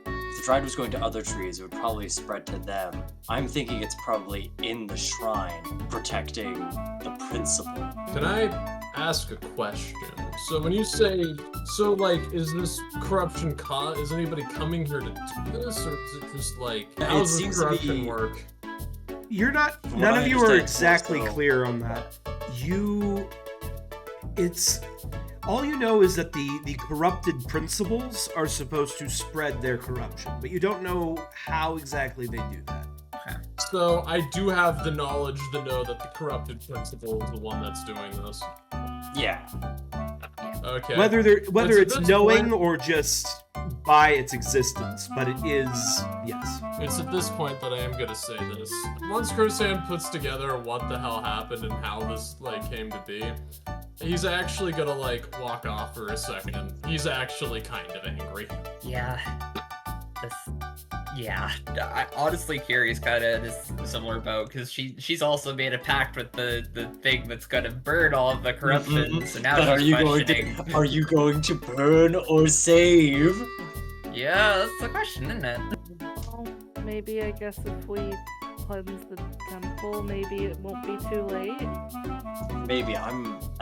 if the Dryad was going to other trees, it would probably spread to them. I'm thinking it's probably in the shrine, protecting the principle. Can I ask a question? So when you say, is this corruption is anybody coming here to do this, or is it just like, how does this corruption work? None of you are exactly clear on that. All you know is that the corrupted principles are supposed to spread their corruption, but you don't know how exactly they do that. So I do have the knowledge to know that the corrupted principle is the one that's doing this. Yeah. Okay. Whether it's knowing or just by its existence, but it is, yes. It's at this point that I am gonna say this. Once Kursan puts together what the hell happened and how this came to be, he's actually gonna walk off for a second. He's actually kind of angry. Yeah. Honestly, Kyrie's kind of in a similar boat because she's also made a pact with the thing that's gonna burn all of the corruption. So now But she's questioning. are you going to burn or save? Yeah, that's the question, isn't it? Well, maybe I guess if we cleanse the temple, maybe it won't be too late. Maybe. I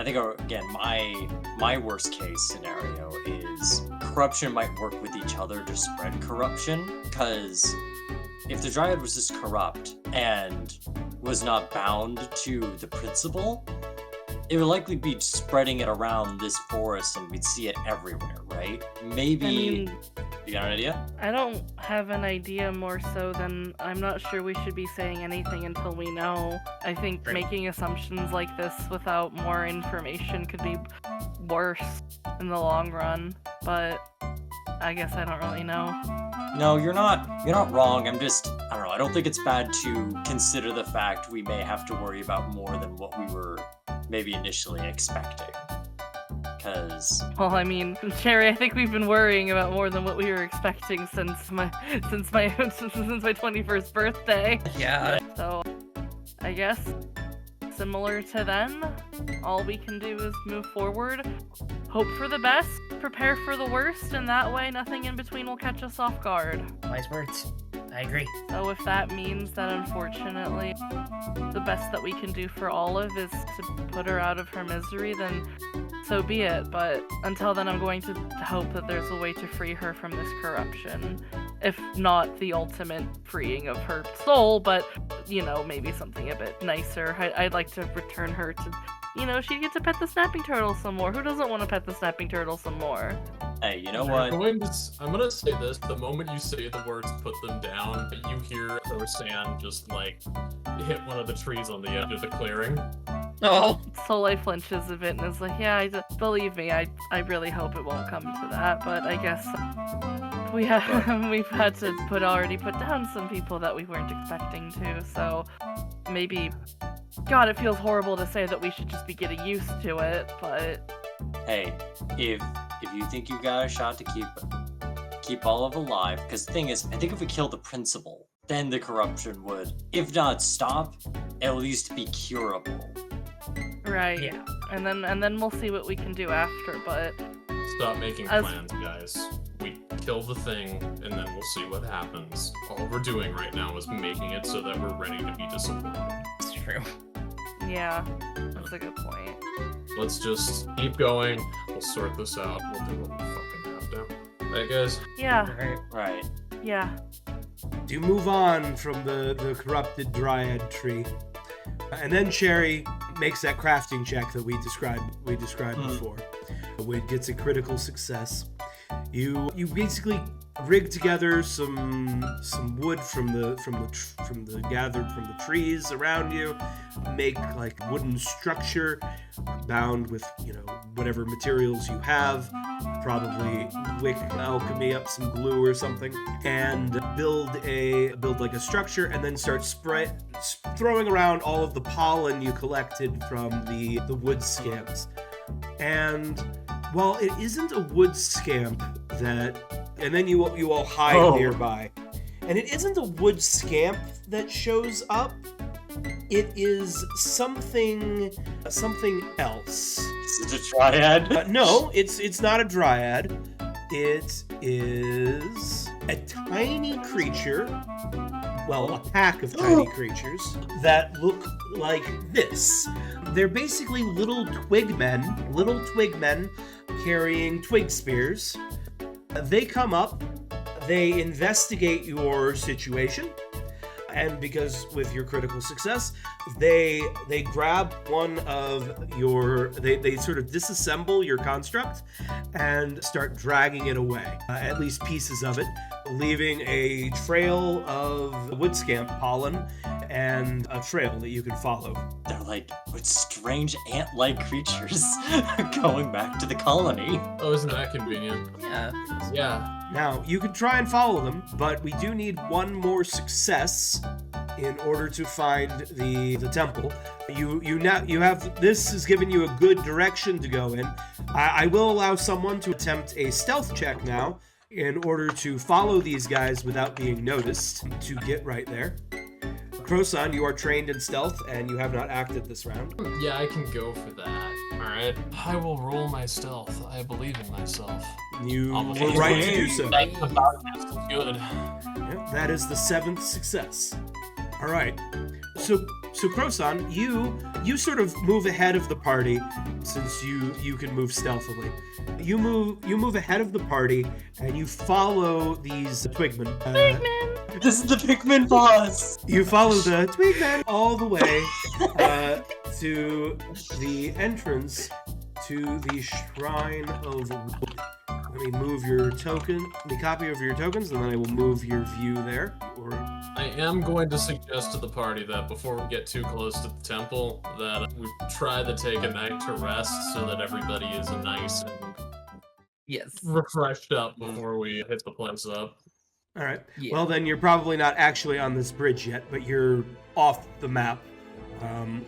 think again, my worst case scenario is corruption might work with each other to spread corruption, because if the Dryad was just corrupt and was not bound to the principle, it would likely be spreading it around this forest and we'd see it everywhere, right? Maybe... You got an idea? I don't have an idea more so than I'm not sure we should be saying anything until we know. I think making assumptions like this without more information could be worse in the long run, but I guess I don't really know. No, you're not wrong. I don't know, I don't think it's bad to consider the fact we may have to worry about more than what we were maybe initially expecting. Well, I mean, Cherry, I think we've been worrying about more than what we were expecting since my 21st birthday. Yeah. So, I guess similar to then, all we can do is move forward, hope for the best, prepare for the worst, and that way nothing in between will catch us off guard. Wise words. I agree. So if that means that unfortunately the best that we can do for Olive is to put her out of her misery, then so be it. But until then, I'm going to hope that there's a way to free her from this corruption. If not the ultimate freeing of her soul, but, maybe something a bit nicer. I'd like to return her to, she'd get to pet the snapping turtle some more. Who doesn't want to pet the snapping turtle some more? Hey, you know what? I'm gonna say this. The moment you say the words "put them down," you hear Rosan just hit one of the trees on the edge of the clearing. Oh. Soleil flinches a bit and is like, yeah, believe me, I really hope it won't come to that, but I guess we've had to already put down some people that we weren't expecting to, so maybe, God, it feels horrible to say that we should just be getting used to it, but... Hey, if you think you got a shot to keep Olive alive, because the thing is, I think if we kill the principal, then the corruption would, if not stop, at least be curable. Right. Yeah. And then we'll see what we can do after, but... Stop making plans, guys. We kill the thing, and then we'll see what happens. All we're doing right now is making it so that we're ready to be disappointed. It's true. Yeah, that's a good point. Let's just keep going. We'll sort this out. We'll do what we fucking have to. Right, guys? Yeah, Right. yeah. You move on from the corrupted dryad tree. And then Sherry makes that crafting check that we described before, which gets a critical success. You basically rig together some wood from the gathered from the trees around you, make like wooden structure bound with whatever materials you have, probably wick alchemy up some glue or something, and build like a structure, and then start throwing around all of the pollen you collected from the wood scamps. And while it isn't a wood scamp and then you all hide nearby, and it isn't a wood scamp that shows up, it is something else. Is it a dryad? No, it's not a dryad. It is a tiny creature, well, a pack of tiny creatures that look like this. They're basically little twig men carrying twig spears. They come up, they investigate your situation, and because with your critical success, they grab one of they sort of disassemble your construct and start dragging it away, at least pieces of it, leaving a trail of wood scamp pollen and a trail that you can follow. They're like, with strange ant-like creatures going back to the colony. Oh, isn't that convenient? Yeah. Yeah. Now, you can try and follow them, but we do need one more success in order to find the temple. You have this has given you a good direction to go in. I will allow someone to attempt a stealth check now in order to follow these guys without being noticed to get right there. Croson, you are trained in stealth and you have not acted this round. Yeah, I can go for that. Alright. I will roll my stealth. I believe in myself. You I'll were right to do so. That's about just as good. Yeah, that is the 7th success. All right. So Croson, you sort of move ahead of the party since you can move stealthily. You move ahead of the party and you follow these twigmen. This is the Pikmin boss! You follow the twigmen all the way to the entrance to the Shrine of Wood. Let me move your token, the copy of your tokens, and then I will move your view there. I am going to suggest to the party that before we get too close to the temple, that we try to take a night to rest so that everybody is nice and Yes. refreshed up before we hit the place up. All right. Yeah. Well, then you're probably not actually on this bridge yet, but you're off the map,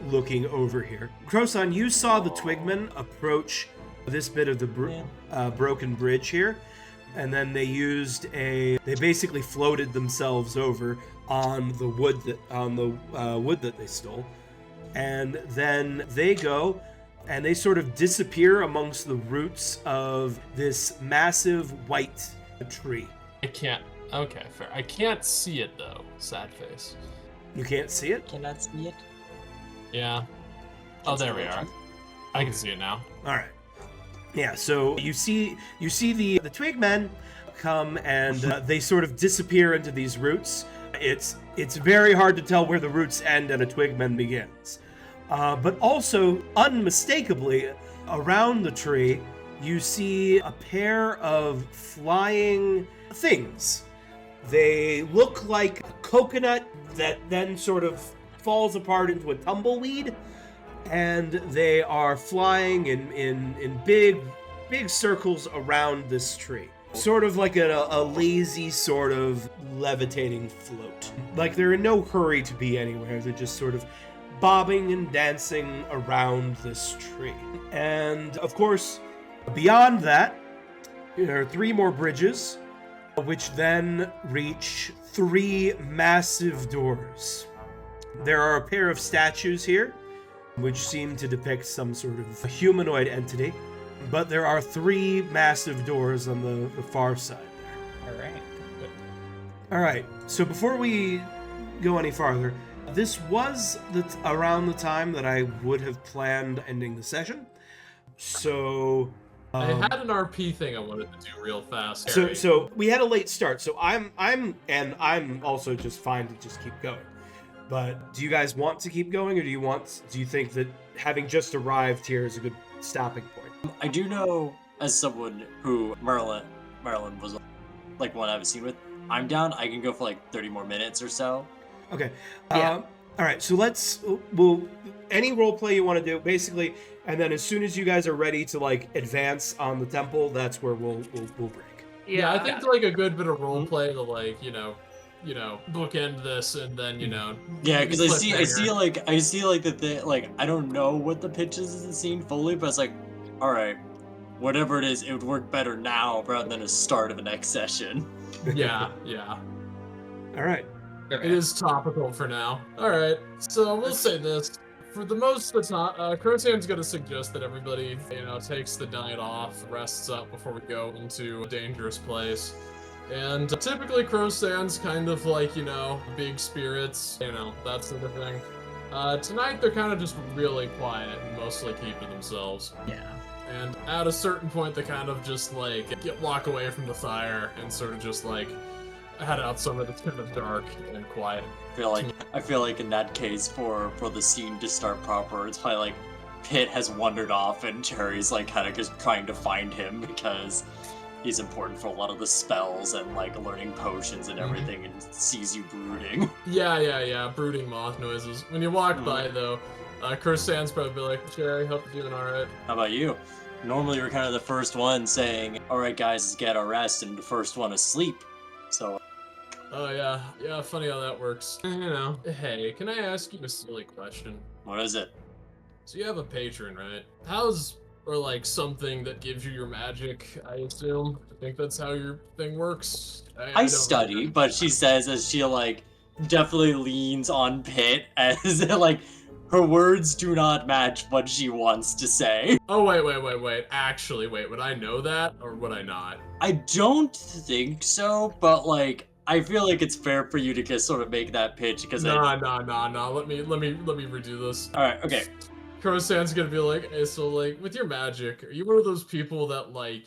looking over here. Croson, you saw the twigmen approach this bit of the broken bridge here, and then they basically floated themselves over on the wood that they stole, and then they go and they sort of disappear amongst the roots of this massive white tree. I can't. Okay, fair. I can't see it though. Sad face. You can't see it? Cannot see it. Yeah. Oh, there we are. I can see it now. All right. Yeah, so you see the twig men come and they sort of disappear into these roots. It's very hard to tell where the roots end and a twigman begins. But also, unmistakably, around the tree, you see a pair of flying things. They look like a coconut that then sort of falls apart into a tumbleweed. and they are flying in big circles around this tree. Sort of like a lazy sort of levitating float. Like they're in no hurry to be anywhere. They're just sort of bobbing and dancing around this tree. And of course, beyond that, there are 3 more bridges, which then reach 3 massive doors. There are a pair of statues here, which seem to depict some sort of humanoid entity. But there are 3 massive doors on the far side there. Alright. Alright, so before we go any farther, this was around the time that I would have planned ending the session. So... I had an RP thing I wanted to do real fast. So we had a late start, so I'm also just fine to just keep going. But do you guys want to keep going, or do you think that having just arrived here is a good stopping point? I do know, as someone who Marilyn was like one I was seen with, I'm down. I can go for like 30 more minutes or so. Okay. Yeah. All right. So any role play you want to do, basically, and then as soon as you guys are ready to like advance on the temple, that's where we'll break. Yeah, I think like a good bit of role play to like bookend this and then Yeah, because I see like that they like I don't know what the pitch is in the scene fully, but it's like, all right, whatever it is, it would work better now rather than a start of the next session. yeah. All right. It is topical for now. All right, so we'll say this. For the most of the time, Crotan's going to suggest that everybody, takes the night off, rests up before we go into a dangerous place. And typically Crotan's kind of like, big spirits, that sort of thing. Tonight they're kind of just really quiet and mostly keeping themselves. Yeah. And at a certain point, they kind of just like walk away from the fire and sort of just like head out somewhere that's kind of dark and quiet. I feel like in that case, for the scene to start proper, it's probably like Pitt has wandered off and Cherry's like kind of just trying to find him because he's important for a lot of the spells and like learning potions and everything, and sees you brooding. Yeah, brooding moth noises. When you walk by though, Crotan's probably be like, Cherry, hope you're doing alright. How about you? Normally you're kind of the first one saying, alright guys, let's get our rest, and the first one asleep. So... Oh yeah, funny how that works. Hey, can I ask you a silly question? What is it? So you have a patron, right? Or like something that gives you your magic, I assume? I think that's how your thing works? I don't study, know. but she says as she like definitely leans on Pitt as like her words do not match what she wants to say. Oh wait. Actually, would I know that or would I not? I don't think so, but like I feel like it's fair for you to just sort of make that pitch because Nah. Let me redo this. Alright, okay. Crotan's gonna be like, hey, so like with your magic, are you one of those people that like,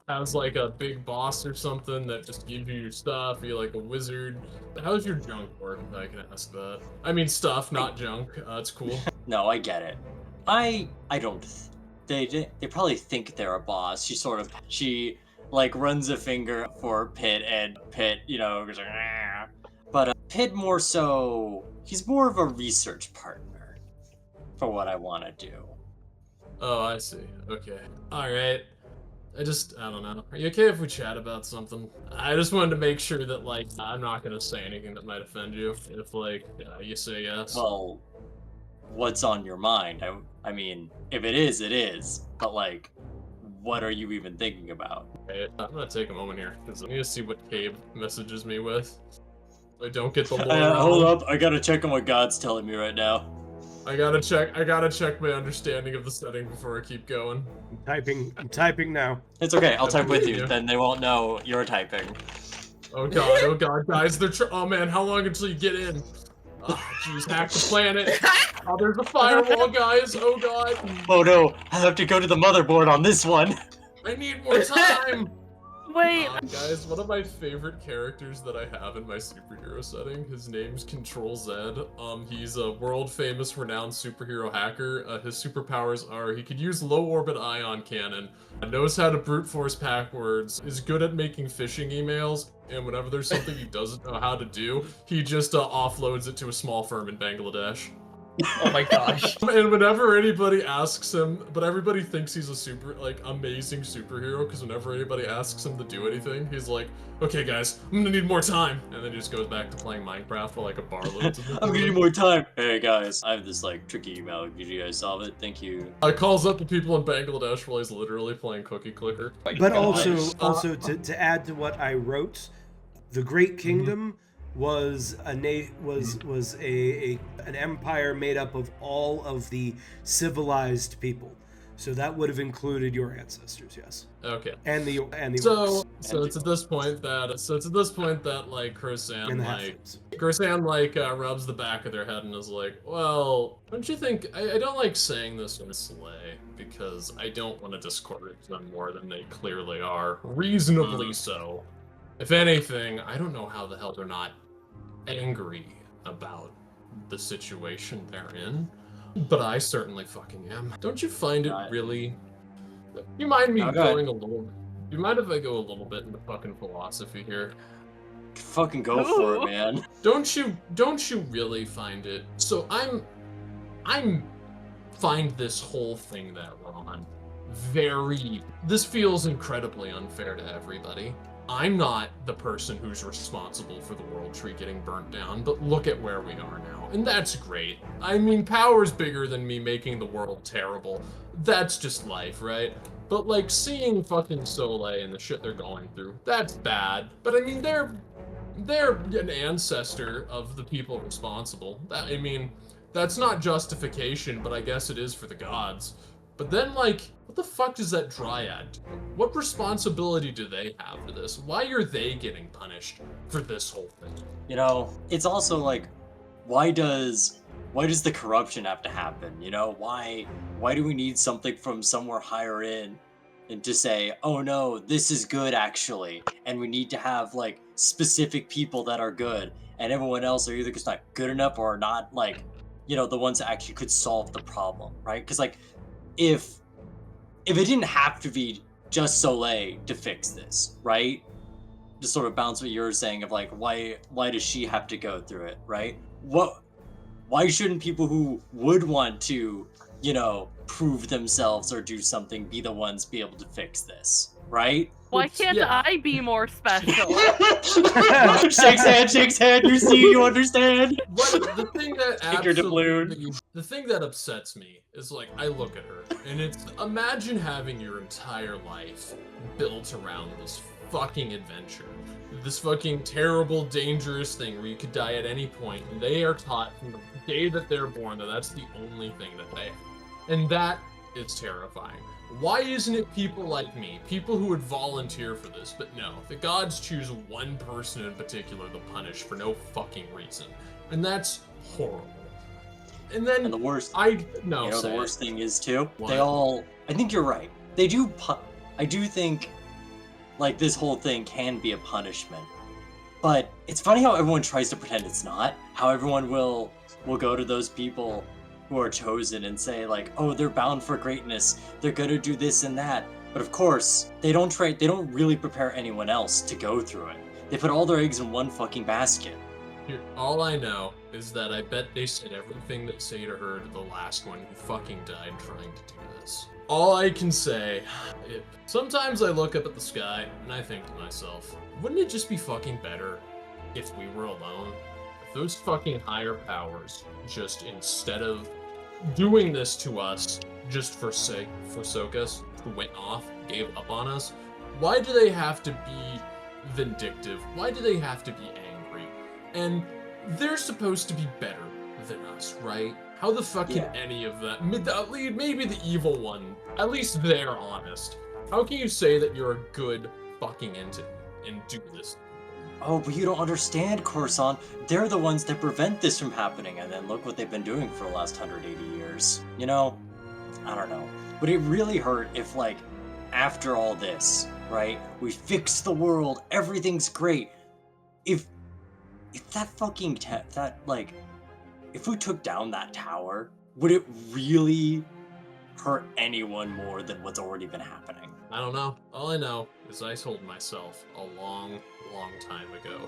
has like a big boss or something that just gives you your stuff? Are you like a wizard? How's your junk work, if I can ask that? I mean stuff, not junk. It's cool. No, I get it. I don't. They probably think they're a boss. She like runs a finger for Pitt, and Pitt, goes like, "Ah." But Pitt more so, he's more of a research partner for what I want to do. Oh, I see. Okay. Alright. I don't know. Are you okay if we chat about something? I just wanted to make sure that, like, I'm not gonna say anything that might offend you if, like, you say yes. Well, what's on your mind? I mean, if it is, it is. But, like, what are you even thinking about? Okay, I'm gonna take a moment here, because I need to see what Kaybe messages me with. I don't get the lore. Hold up, I gotta check on what God's telling me right now. I gotta check my understanding of the setting before I keep going. I'm typing now. It's okay, I'll type with you, then they won't know you're typing. Oh god, guys, oh man, how long until you get in? Oh, jeez, hack the planet. Oh, there's a firewall, guys, oh god. Oh no, I have to go to the motherboard on this one. I need more time. Wait. Guys, one of my favorite characters that I have in my superhero setting, his name's Control Z. He's a world-famous, renowned superhero hacker. His superpowers are he could use low-orbit ion cannon, knows how to brute force passwords, is good at making phishing emails, and whenever there's something he doesn't know how to do, he just offloads it to a small firm in Bangladesh. Oh my gosh. And whenever anybody asks him, but everybody thinks he's a super, like, amazing superhero, because whenever anybody asks him to do anything, he's like, okay, guys, I'm gonna need more time. And then he just goes back to playing Minecraft while, like, a bar loads. I'm gonna need more time. Hey guys, I have this like tricky email. Did you guys solve it? Thank you. Calls up the people in Bangladesh while he's literally playing Cookie Clicker. My But gosh. also to add to what I wrote, the Great Kingdom was an empire made up of all of the civilized people. So that would have included your ancestors, yes. Okay. And the So orcs. it's at this point that like Chris-Ann And the like halflings. Chris-Ann like rubs the back of their head and is like, well, don't you think I don't like saying this in Slay because I don't want to discourage them more than they clearly are. Reasonably so. If anything, I don't know how the hell they're not angry about the situation they're in. But I certainly fucking am. Don't you find it really... You mind me going a little... You mind if I go a little bit into fucking philosophy here? Fucking go for it, man. Don't you really find it... So I'm find this whole thing that we're on very... This feels incredibly unfair to everybody. I'm not the person who's responsible for the world tree getting burnt down, but look at where we are now. And that's great. I mean, power's bigger than me making the world terrible. That's just life, right? But like seeing fucking Soleil and the shit they're going through, that's bad. But I mean, they're an ancestor of the people responsible. I mean, that's not justification, but I guess it is for the gods. But then, like, what the fuck does that dryad do? What responsibility do they have for this? Why are they getting punished for this whole thing? You know, it's also like, why does the corruption have to happen? You know, why do we need something from somewhere higher in and to say, oh no, this is good actually, and we need to have like specific people that are good, and everyone else are either just not good enough or not like, you know, the ones that actually could solve the problem, right? Because like, if it didn't have to be just Soleil to fix this, right? To sort of bounce what you were saying of like, why does she have to go through it, right? Why shouldn't people who would want to, you know, prove themselves or do something be the ones be able to fix this, right? Why can't I be more special? Shakes hand, you see, you understand. What the thing that Take your doubloon. the thing that upsets me is like I look at her and it's imagine having your entire life built around this fucking adventure. This fucking terrible, dangerous thing where you could die at any point, and they are taught from the day that they're born that that's the only thing that they have. And that is terrifying. Why isn't it people like me, people who would volunteer for this? But no, the gods choose one person in particular to punish for no fucking reason. And that's horrible. And then the worst, the worst thing is too, What? they all, I think you're right. They do, I do think like this whole thing can be a punishment. But it's funny how everyone tries to pretend it's not. How everyone will go to those people who are chosen and say like, oh, they're bound for greatness. They're gonna do this and that. But of course, they don't really prepare anyone else to go through it. They put all their eggs in one fucking basket. Here, all I know is that I bet they said everything that say to her to the last one who fucking died trying to do this. All I can say, sometimes I look up at the sky and I think to myself, wouldn't it just be fucking better if we were alone? If those fucking higher powers just, instead of doing this to us just for soak us, who went off, gave up on us, why do they have to be vindictive? Why do they have to be angry? And they're supposed to be better than us, right? How the fuck can any of that, maybe the evil one, at least they're honest. How can you say that you're a good fucking entity and do this? Oh, but you don't understand, Coruscant. They're the ones that prevent this from happening, and then look what they've been doing for the last 180 years. You know, I don't know. Would it really hurt if, like, after all this, right, we fixed the world, everything's great, if that fucking, if we took down that tower, would it really hurt anyone more than what's already been happening? I don't know. All I know is I told myself a long, long time ago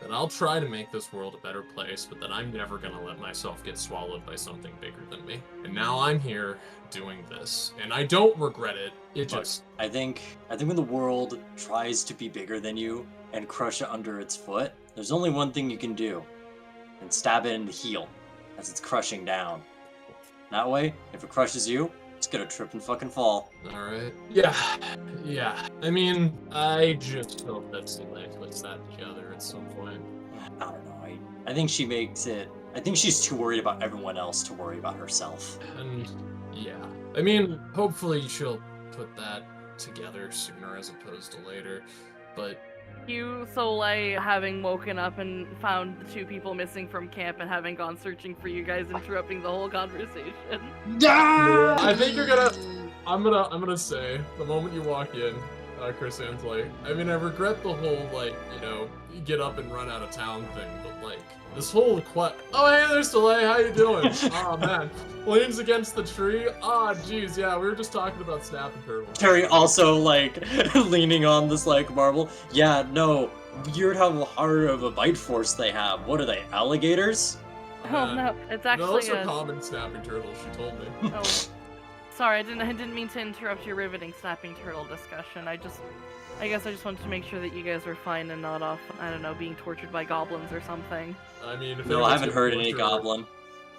then I'll try to make this world a better place, but then I'm never gonna let myself get swallowed by something bigger than me. And now I'm here doing this, and I don't regret it. It just... I think when the world tries to be bigger than you and crush it under its foot, there's only one thing you can do, and stab it in the heel as it's crushing down. That way, if it crushes you, it's gonna trip and fucking fall. Alright. Yeah. I mean, I just hope that Soleil puts that together at some point. I don't know. I think she makes it. I think she's too worried about everyone else to worry about herself. And yeah. I mean, hopefully she'll put that together sooner as opposed to later. But You, Soleil, having woken up and found the 2 people missing from camp and having gone searching for you guys, interrupting the whole conversation. I think you're gonna. I'm gonna say the moment you walk in, Chris Ann's like, I mean, I regret the whole like, you get up and run out of town thing, but like this whole oh hey there's Soleil, how you doing? Oh man, leans against the tree. Ah jeez, yeah, we were just talking about snapping turtles. Terry also like leaning on this like marble. Yeah, no, weird how hard of a bite force they have. What are they, alligators? Oh no, it's actually No, those are common snapping turtles. She told me. Oh, sorry, I didn't mean to interrupt your riveting snapping turtle discussion. I guess I just wanted to make sure that you guys were fine and not off, I don't know, being tortured by goblins or something. I mean, if No, I haven't heard any goblin.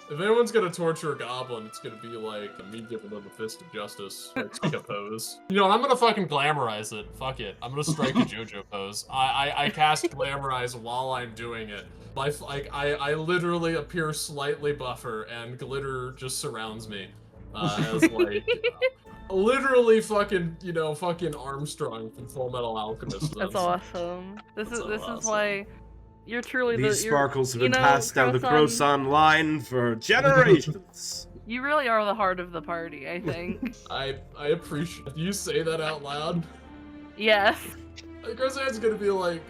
If anyone's gonna torture a goblin, it's gonna be like me giving them a fist of justice, like a pose. I'm gonna fucking glamorize it. Fuck it. I'm gonna strike a JoJo pose. I cast glamorize while I'm doing it. I literally appear slightly buffer, and glitter just surrounds me. As like literally fucking fucking Armstrong from Full Metal Alchemist. That's awesome. This is why you're truly These sparkles have been passed down the Croissant line for generations. You really are the heart of the party, I think. I appreciate you say that out loud. Yes. Croissant's gonna be like,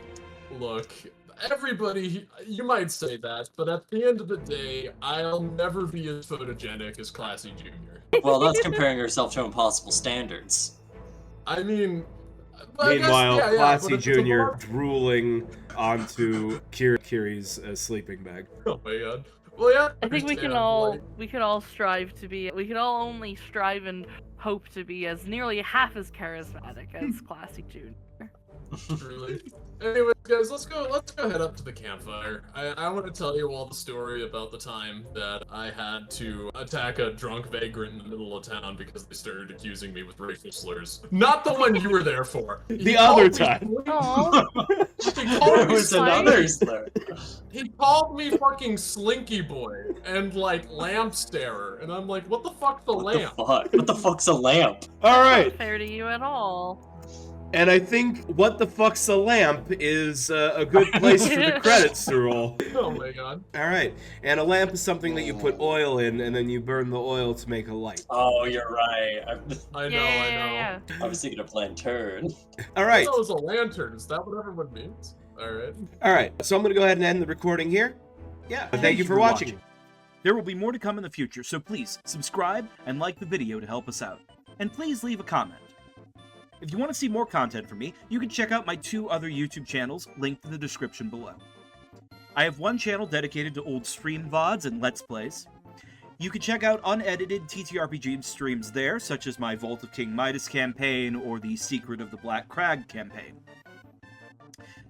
look, everybody, you might say that, but at the end of the day, I'll never be as photogenic as Classy Junior. Well, that's comparing herself to impossible standards. I mean... Meanwhile, Classy Junior drooling onto Kiri's sleeping bag. Oh my god. Well, yeah. I think we can all strive to be. We can all only strive and hope to be as nearly half as charismatic as Classy Junior. Truly. Anyways, guys, let's go head up to the campfire. I want to tell you all the story about the time that I had to attack a drunk vagrant in the middle of town because they started accusing me with racial slurs. Not the one you were there for. The other time. There was another slur. He called me fucking Slinky Boy and like lamp starer, and I'm like, what the fuck's a lamp? What the fuck's a lamp? All right. Not fair to you at all. And I think what the fuck's a lamp is a good place for the credits to roll. Oh my god. All right. And a lamp is something that you put oil in, and then you burn the oil to make a light. Oh, you're right. I know. Yeah. I was thinking of lantern. All right. That was a lantern. Is that what everyone means? All right. All right. So I'm going to go ahead and end the recording here. Yeah. Thank you for watching. There will be more to come in the future, so please subscribe and like the video to help us out. And please leave a comment. If you want to see more content from me, you can check out my 2 other YouTube channels linked in the description below. I have one channel dedicated to old stream VODs and Let's Plays. You can check out unedited TTRPGS streams there, such as my Vault of King Midas campaign or the Secret of the Black Crag campaign.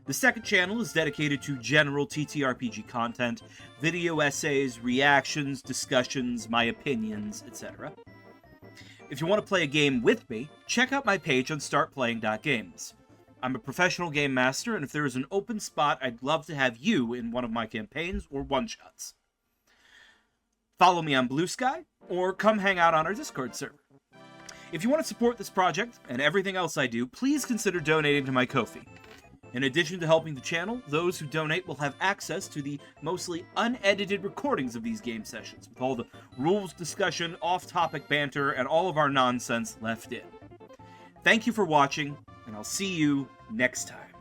The second channel is dedicated to general TTRPG content, video essays, reactions, discussions, my opinions, etc. If you want to play a game with me, check out my page on startplaying.games. I'm a professional game master, and if there is an open spot, I'd love to have you in one of my campaigns or one-shots. Follow me on Blue Sky, or come hang out on our Discord server. If you want to support this project, and everything else I do, please consider donating to my Ko-fi. In addition to helping the channel, those who donate will have access to the mostly unedited recordings of these game sessions, with all the rules discussion, off-topic banter, and all of our nonsense left in. Thank you for watching, and I'll see you next time.